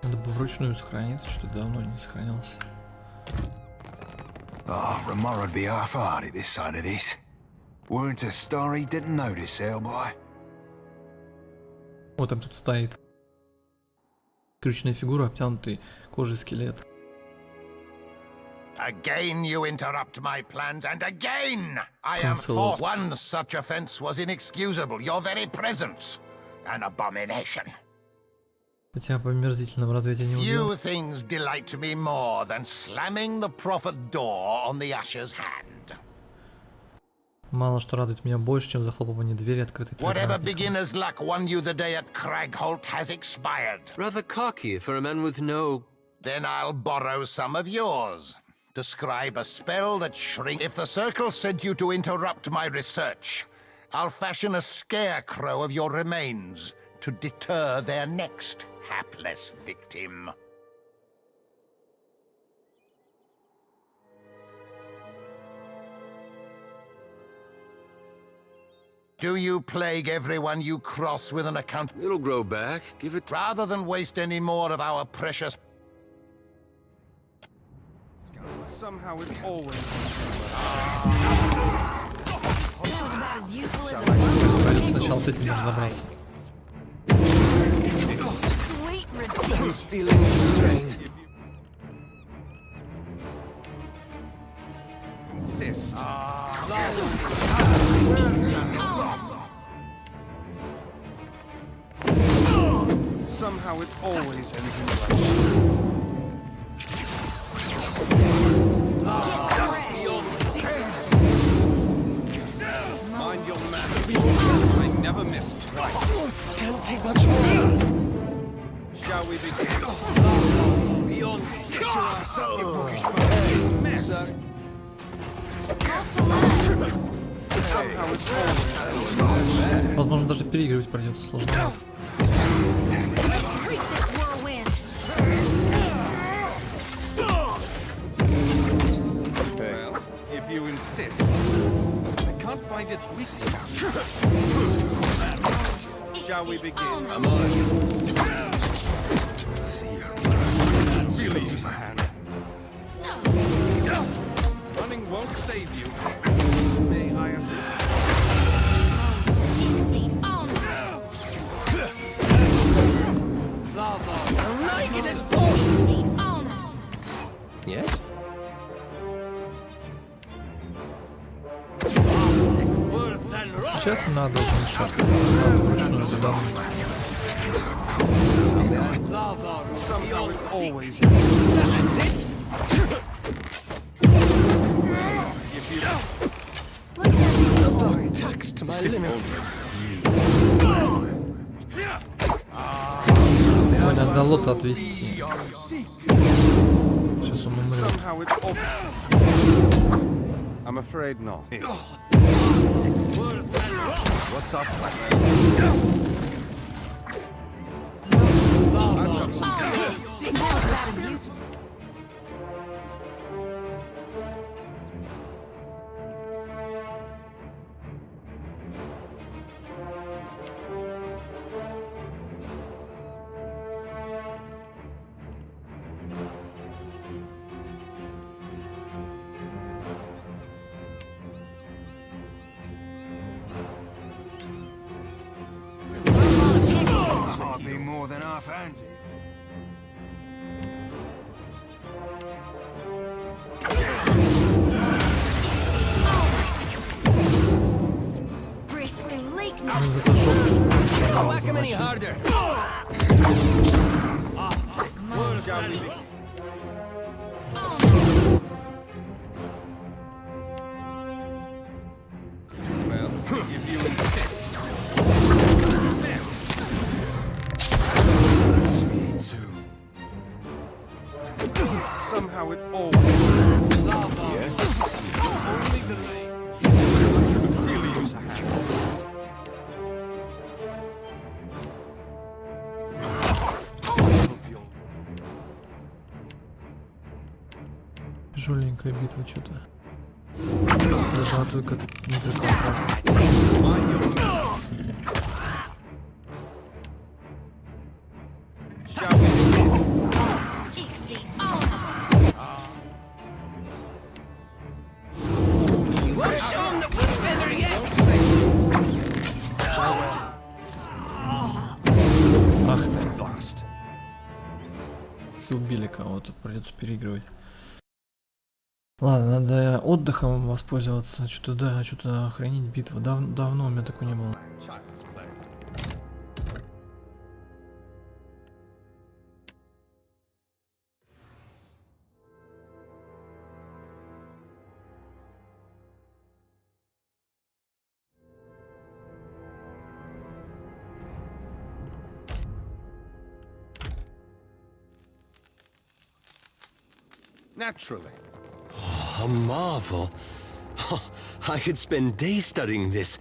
Надо бы вручную сохраниться, что давно не сохранялся. Oh, Ramora'd be half-hearted this side of this. Weren't a star he didn't notice, Sailboy. Вот там тут стоит. Крючная фигура, обтянутый кожей скелет. Again you interrupt my plans, and again I am forced. One such offense was inexcusable. Your very presence, an abomination. Хотя по омерзительном развитию не убил. Few things delight me more than slamming the prophet door on the usher's hand. Мало что радует меня больше, чем захлопывание двери, открытой перед Whatever работником. beginner's luck won you the day at Cragholt has expired. Rather cocky for a man with no... Then I'll borrow some of yours. Describe a spell that shrinks. If the circle sent you to interrupt my research, I'll fashion a scarecrow of your remains to deter their next hapless victim. Do you plague everyone you cross with an account? It'll grow back. Give it... Rather than waste any more of our precious... Somehow it always... Сначала с этим разобраться. Insist. Somehow it always ends in bloodshed. Mind your manners. I never miss twice. Can't take much more. Shall we begin? Beyond mess. Somehow it always... Возможно, даже переигрывать придется сложно. Well, if you insist. I can't find its weak spot. Shall we begin? I'm on it. Really use a hand. Running won't save you. May I assist? Yes? Сейчас надо уменьшать. Надо вручную задавать. Somehow it always... That's it? Tax to my limit. Ой, надо лота отвести. Сейчас он умрет. I'm afraid not. What's up? Hardly more than half-handed. Это жопа, чтобы замочить. Well, if you insist. Somehow it always... Yes? Only delay. I could really use a hand. Тяжеленькая битва что-то. Зажатую как микроконтроль. Shall we begin? Ах ты. Убили кого-то, придется переигрывать. Ладно, надо отдыхом воспользоваться. Что-то да, что-то охранить битву. Давно у меня такой не было. Naturally. Oh, a marvel. Oh, I could spend days studying this.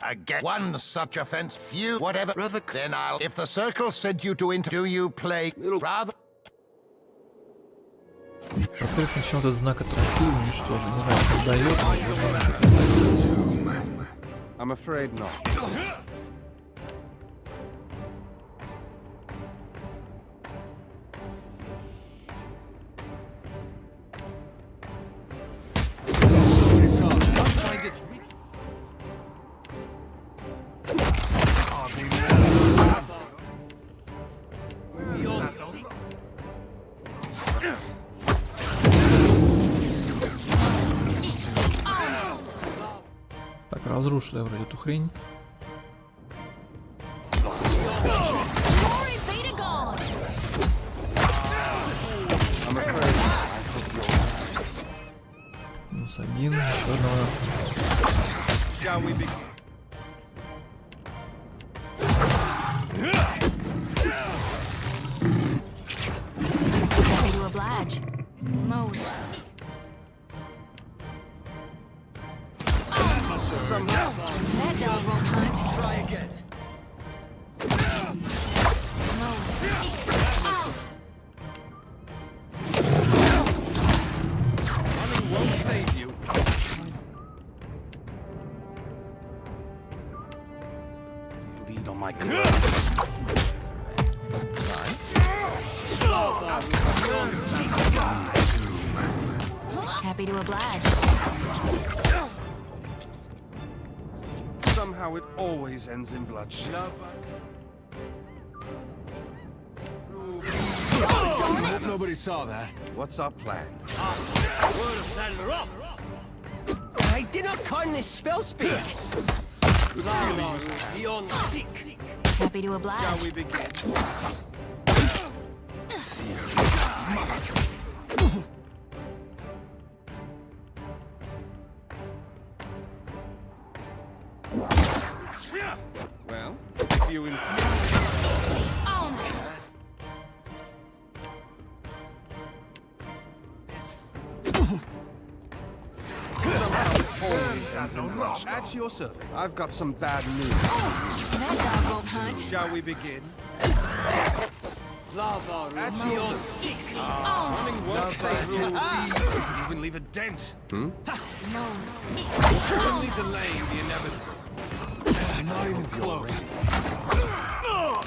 I get one such offense, few, whatever. Then I'll. If the circle sent you to do you play rather? Во-первых, сначала этот знак атрофии уничтожить. Не знаю, что дает, но I'm afraid not. Так, разрушил я вроде эту хрень. Минус один, еще одного. That dog won't hunt. Try again. Running won't save you. Bleed on my clothes. Happy to oblige. Somehow it always ends in bloodshed. Hope nobody saw that. What's our plan? I did not kindness spell speak. Happy to oblige. Shall we begin? Well, if you insist. At your service. I've got some bad news. That dog won't hunt. Shall we begin? At your service. Running won't save you. Even leave a dent. Only delaying the inevitable. Not even close.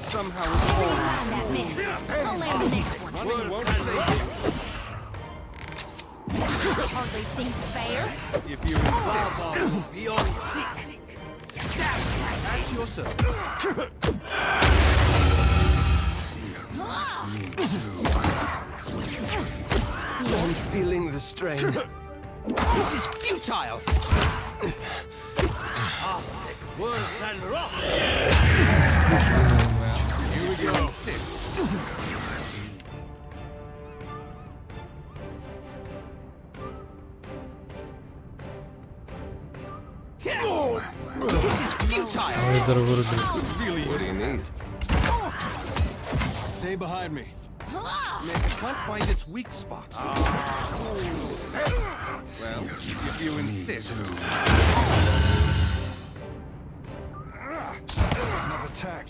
Somehow it's always miss. I'll land the next one. Running won't save you. Hardly seems fair. If you insist. Beyond sick. At your service. I'm feeling the strain. This is futile. Worse than rock. You insist. This is futile. Really, what do you need? Stay behind me. Man, I can't find its weak spot. Well, if you insist. Another attack.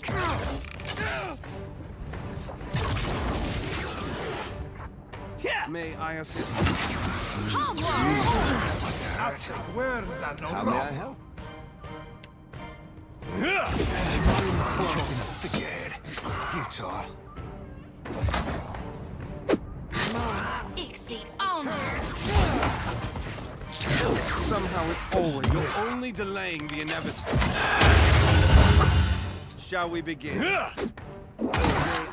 May I assist? How may I help? Forget. Futile. Somehow it always. You're only delaying the inevitable. Shall we begin? May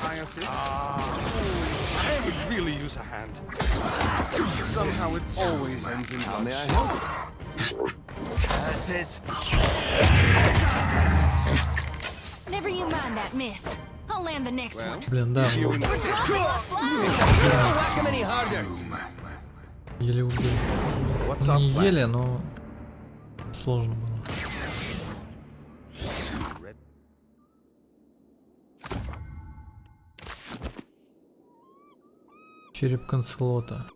I assist? I would really use a hand. Somehow it always ends in How may I help? That's it. Never you mind that, miss. I'll land the next one. Блин, да. Еле убил. Не еле, но сложно было. Череп Канцелота.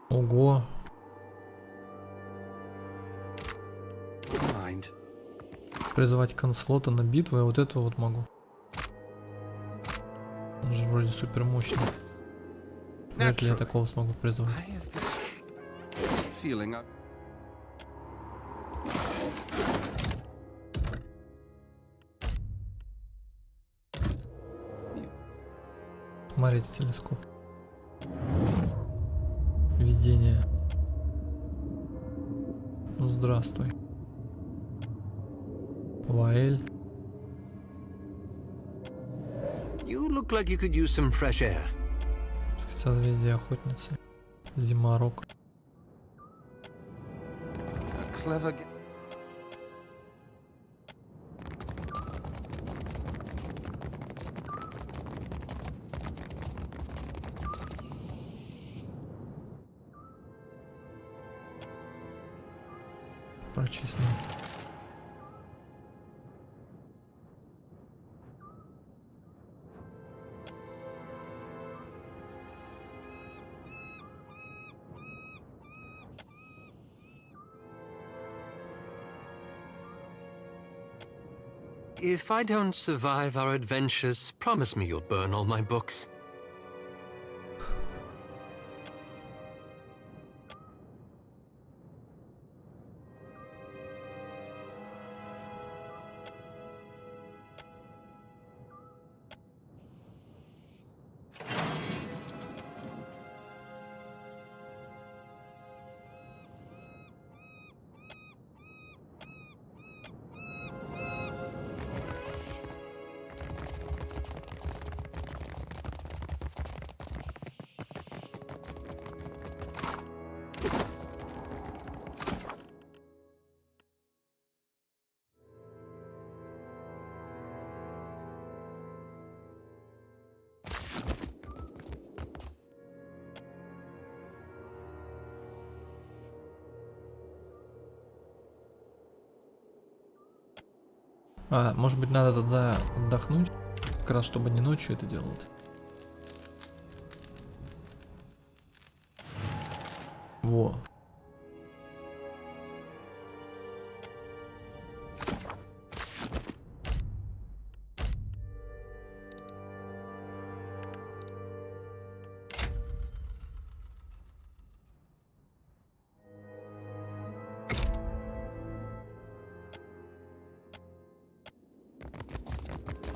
Ого. Призывать Канцелота на битву, я вот это вот могу. Он же вроде супер мощный. Вряд ли я такого смогу призвать. Смотрите, телескоп. Видение. Ну, здравствуй. Ваэль. You look like you could use some fresh air. Созвездие охотницы. Зиморок. A clever... Прочистно. If I don't survive our adventures, promise me you'll burn all my books. А, может быть, надо тогда отдохнуть, как раз чтобы не ночью это делать. Во.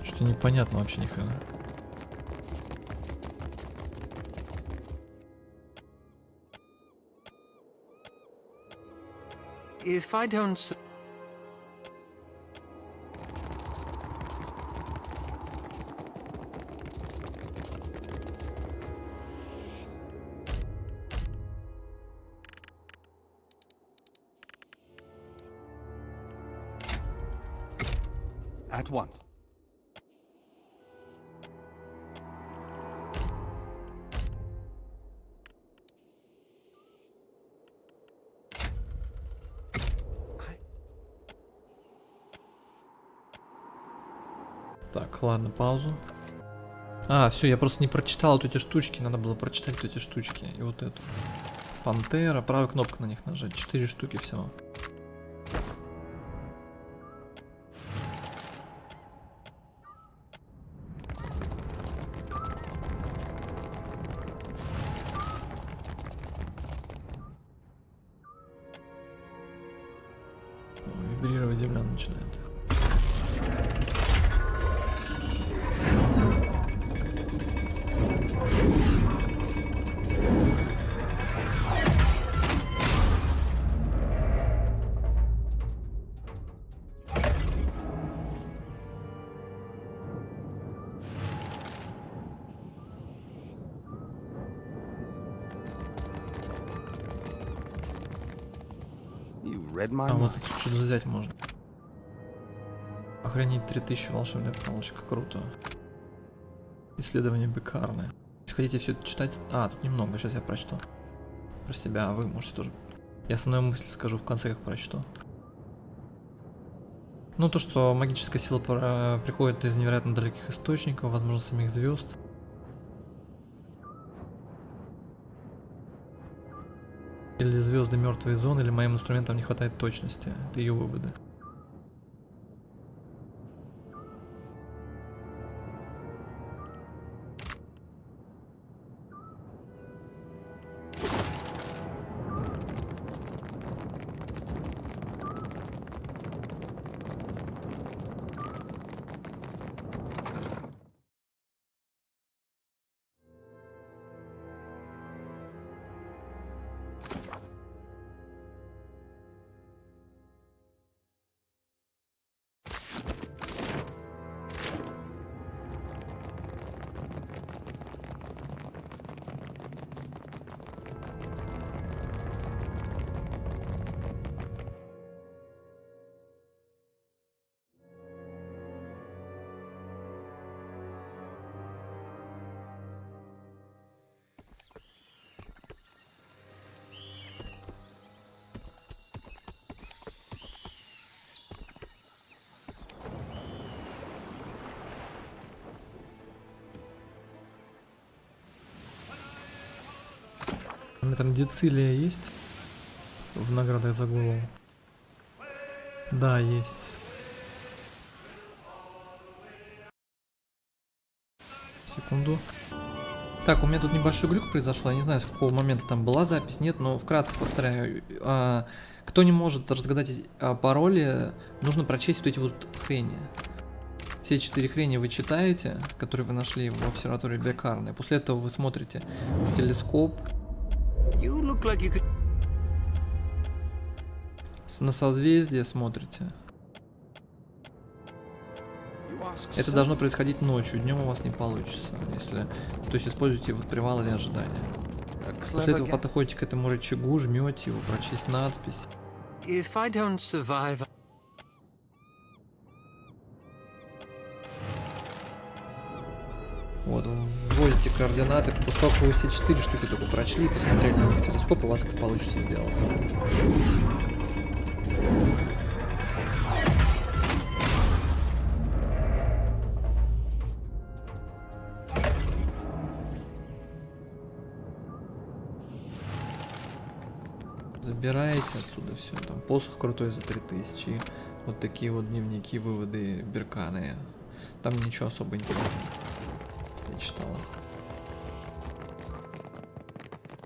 Что непонятно вообще ни хрена. If I don't... At once. Так, ладно, паузу. А, все, я просто не прочитал вот эти штучки. Надо было прочитать вот эти штучки. И вот эту. Пантера, правая кнопка на них нажать. 4 штуки всего. Вибрировать земля начинает. А вот это что-то взять можно. Охранить 3000, волшебная палочка, круто. Исследование Бекарны. Если хотите все это читать... А, тут немного, сейчас я прочту. Про себя, а вы можете тоже... Я основную мысль скажу в конце, как прочту. Ну, то, что магическая сила приходит из невероятно далеких источников, возможно, самих звезд. Или звезды мертвые зоны, или моим инструментам не хватает точности. Это ее выводы. У меня там децилия есть в наградах за голову? Да, есть. Секунду. Так, у меня тут небольшой глюк произошел. Я не знаю, с какого момента там была запись, нет, но вкратце повторяю. Кто не может разгадать пароли, нужно прочесть вот эти вот хрени. Все 4 хрени вы читаете, которые вы нашли в обсерватории Бекарны. После этого вы смотрите в телескоп. На созвездие смотрите. Это должно происходить ночью, днем у вас не получится, если, то есть используйте вот привал или ожидание. После этого подходите к этому рычагу, жмете его, прочесть надпись. Вот, вводите координаты, после того, как вы все 4 штуки только прочли и посмотрели на их телескоп, у вас это получится сделать. Забираете отсюда все, там посох крутой за 3000, вот такие вот дневники, выводы Бекарны. Там ничего особо интересного. Я читал их.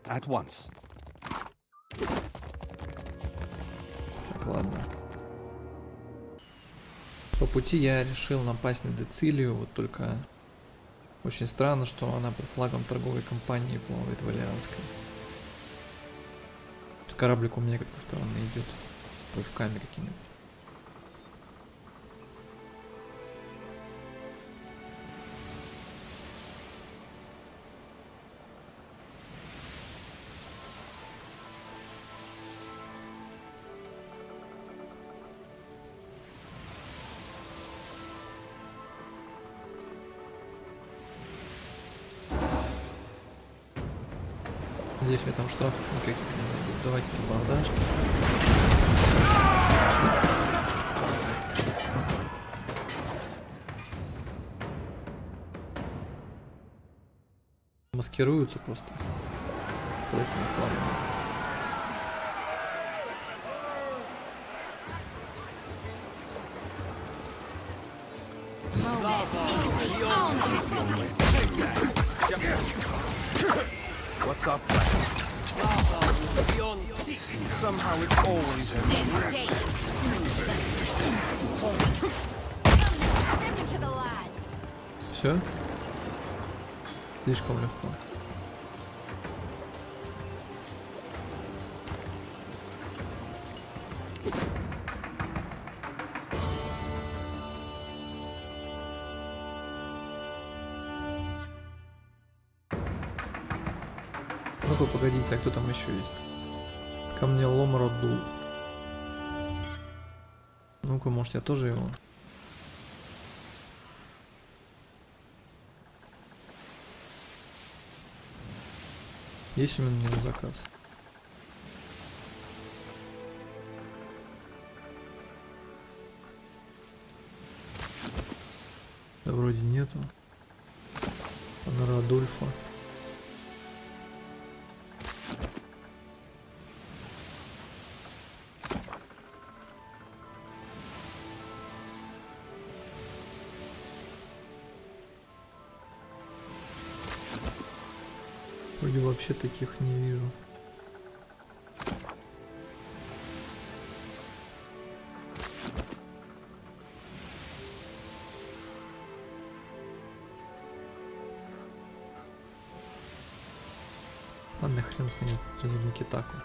At once. Так, ладно. По пути я решил напасть на Децилию, вот только очень странно, что она под флагом торговой компании плавает в Алианской. Кораблик у меня как-то странно идет, плывками какими-то. Надеюсь, мне там штрафов никаких не будет. Давайте на абордаж. Маскируются просто под этими флагами. What's up? Somehow it's always Все? Слишком легко. Ну-ка, погодите, а кто там еще есть? Ко мне лом роду. Ну-ка, может, я тоже его. Есть у меня заказ? Да вроде нету. Адольфа. Вроде вообще таких не вижу. Ладно, хрен с ним, за ним Никитаку.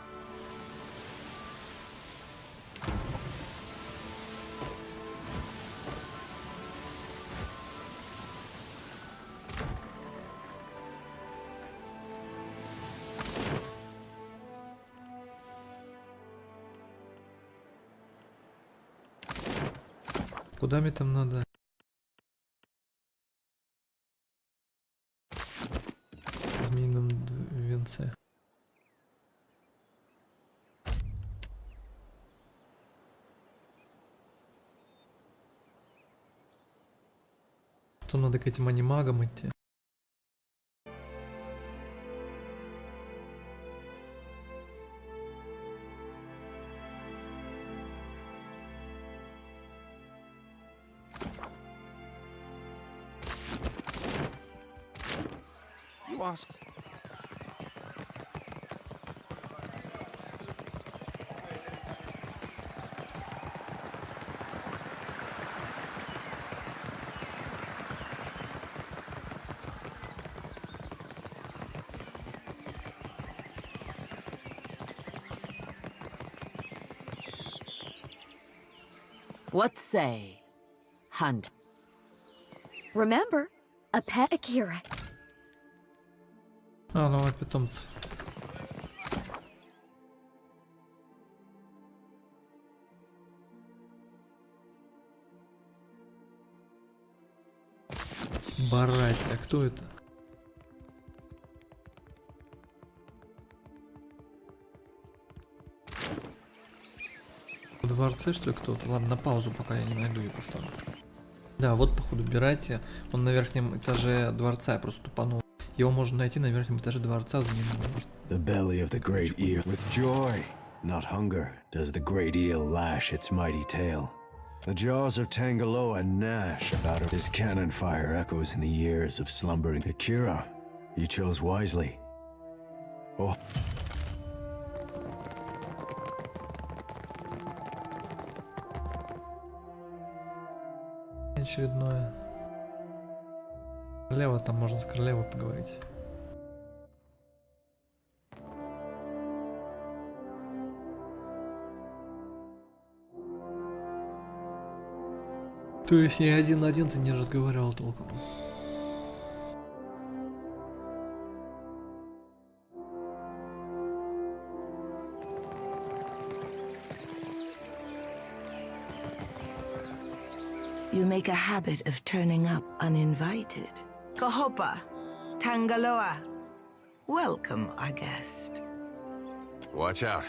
Куда мне там надо? В змеином венце. То надо к этим анимагам идти. What say? Hunt. Remember, a pet Akira. А, новых питомцев. Барати, а кто это? В дворце, что ли, кто-то? Ладно, на паузу, пока я не найду ее поставлю. Да, вот, походу, Берати. Он на верхнем этаже дворца, я просто тупанул. Его можно найти на верхнем этаже дворца. The belly of the great eel. With joy, not hunger, does the great eel lash its mighty tail. The jaws of Tangaloa gnash about her. His cannon fire echoes in the ears of slumbering Akira. You chose wisely. Oh. Очередное. Королева, там можно с королевой поговорить. То есть я один на один ты не разговаривал толком. You make a habit of turning up uninvited. Kahopa, Tangaloa, welcome, our guest. Watch out.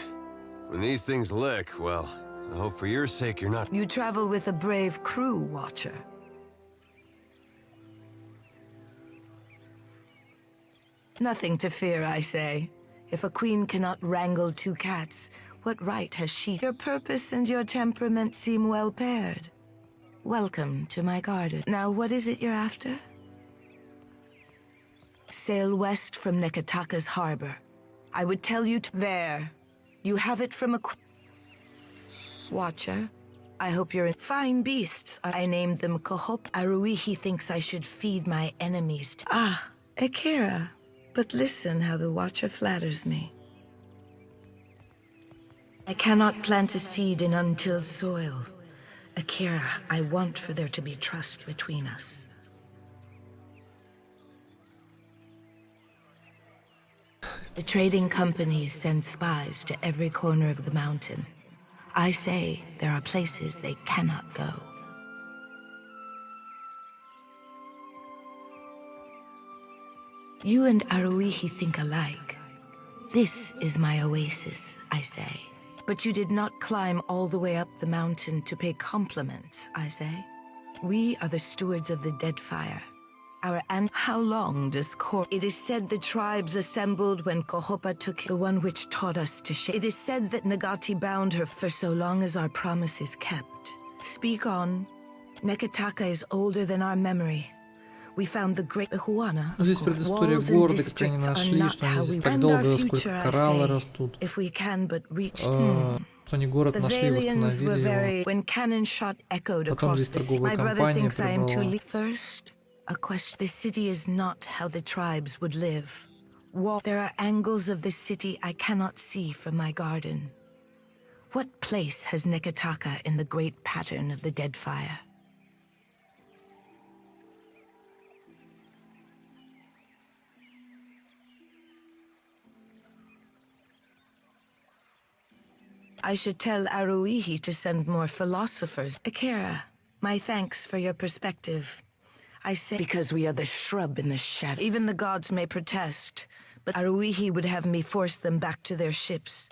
When these things lick, well, I hope for your sake you're not... You travel with a brave crew, Watcher. Nothing to fear, I say. If a queen cannot wrangle two cats, what right has she? Your purpose and your temperament seem well paired. Welcome to my garden. Now, what is it you're after? Sail west from Nekataka's harbor. I would tell you to... There. You have it from a... Watcher, I hope you're in... Fine beasts. I named them Kohop. Aruihi thinks I should feed my enemies to... Ah, Akira. But listen how the Watcher flatters me. I cannot plant a seed in untilled soil. Akira, I want for there to be trust between us. The trading companies send spies to every corner of the mountain. I say there are places they cannot go. You and Aruihi think alike. This is my oasis, I say. But you did not climb all the way up the mountain to pay compliments, I say. We are the stewards of the Deadfire. How long does It is said the tribes assembled when Kohopa took the one which taught us to shape. It is said that Nagati bound her for so long as our promise is kept. Speak on. Neketaka is older than our memory. We found the great Huana. Здесь предыстория города, как они нашли, что они здесь так долго, сколько кораллы растут. Что они город нашли, восстановили его. Потом здесь торговая компания прибыла. A question. The city is not how the tribes would live. There are angles of the city I cannot see from my garden. What place has Neketaka in the great pattern of the Deadfire? I should tell Aruihi to send more philosophers. Akira, my thanks for your perspective. I say because we are the shrub in the shadow. Even the gods may protest, but Aruihi would have me force them back to their ships.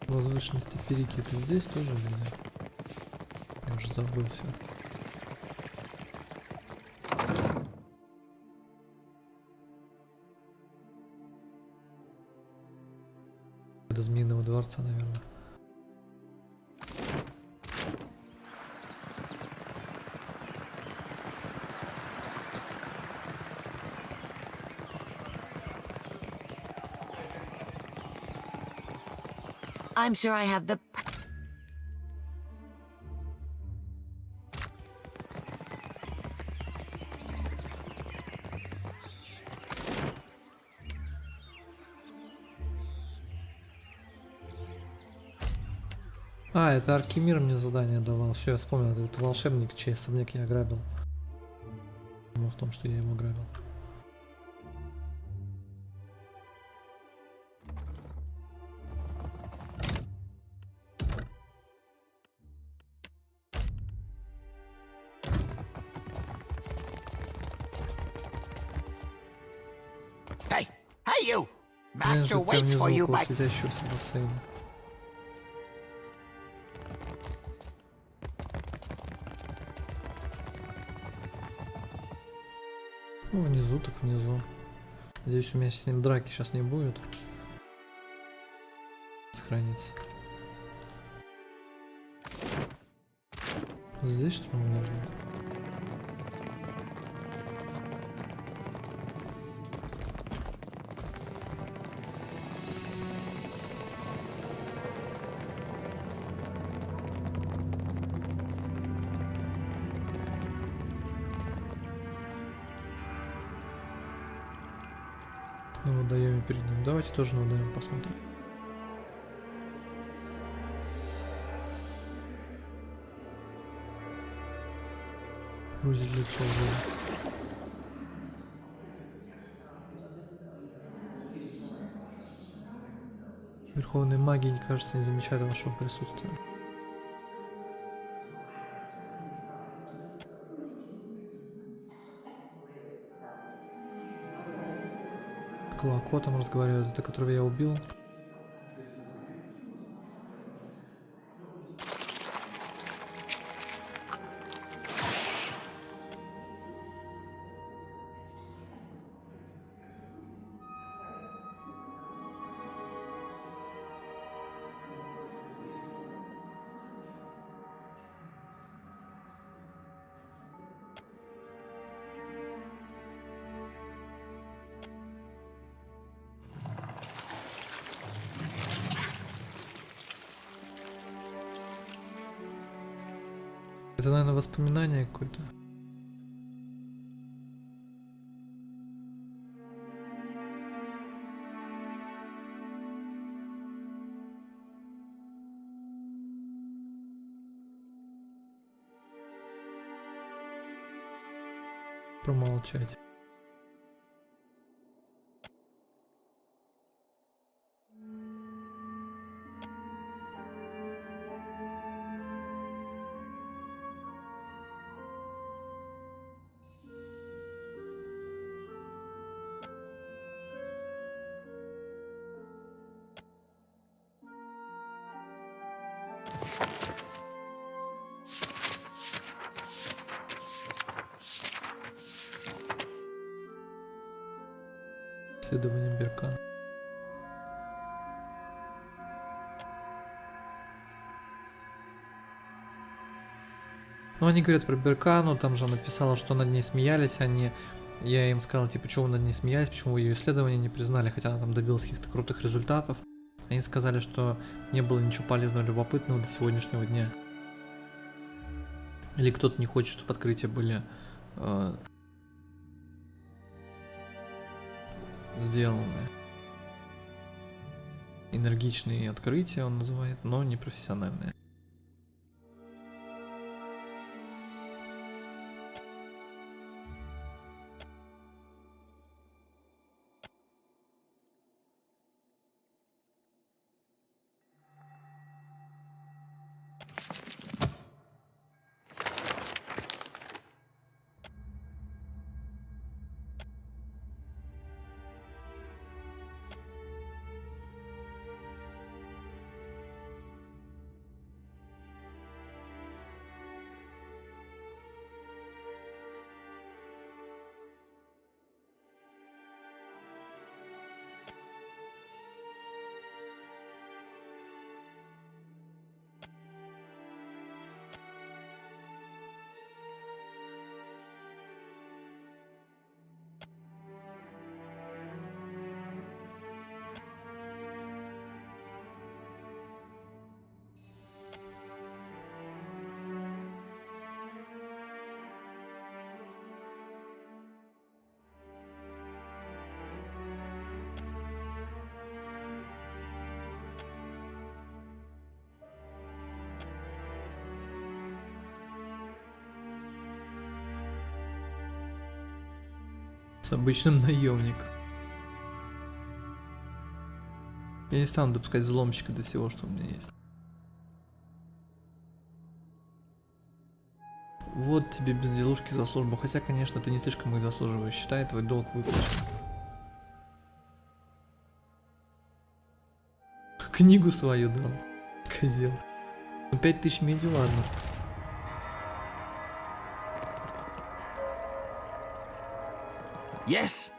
Возвышенности перики это здесь тоже или нет? Я уже забыл все. До Змеиного дворца, наверное. I'm sure I have the... А, это Аркемир мне задание давал. Все, я вспомнил. Это волшебник, чей особняк я ограбил. Дело в том, что я его ограбил. Hey you! Master waits for you by... Ну, внизу так внизу. Надеюсь, у меня с ним драки сейчас не будет. Сохранится. Здесь что ли можно? На водоеме перед ним. Давайте тоже на водоем посмотрим. Грузить лицо уже. Верховные маги, не кажется, не замечают вашего присутствия. Колокотом разговаривают, это которого я убил. Это, наверное, воспоминание какое-то. Промолчать. Исследование Беркана. Ну, они говорят про Беркану, там же написала, что над ней смеялись они. Я им сказал, типа, почему вы над ней смеялись, почему вы ее исследования не признали, хотя она там добилась каких-то крутых результатов. Они сказали, что не было ничего полезного, любопытного до сегодняшнего дня. Или кто-то не хочет, чтобы открытия были сделаны. Энергичные открытия он называет, но не профессиональные. С обычным наемником. Я не стану допускать взломщика до всего, что у меня есть. Вот тебе безделушки за службу. Хотя, конечно, ты не слишком их заслуживаешь. Считай, твой долг выплачен. Книгу свою дал. Козел. 5000 меди, ладно. Yes.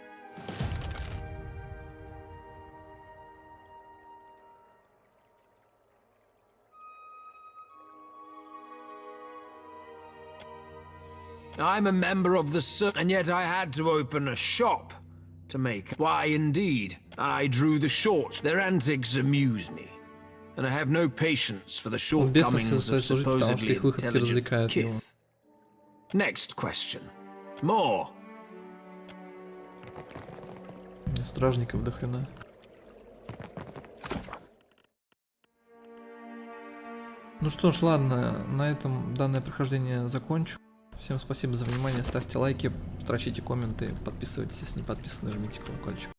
I'm a member of the and yet I had to open a shop to make. Why, indeed, I drew the shorts. Their antics amuse me, and I have no patience for the shortcomings of supposedly intelligent kith. Next question. More. Стражников до хрена. Ну что ж, ладно, на этом данное прохождение закончу. Всем спасибо за внимание, ставьте лайки, строчите комменты, подписывайтесь, если не подписаны, жмите колокольчик.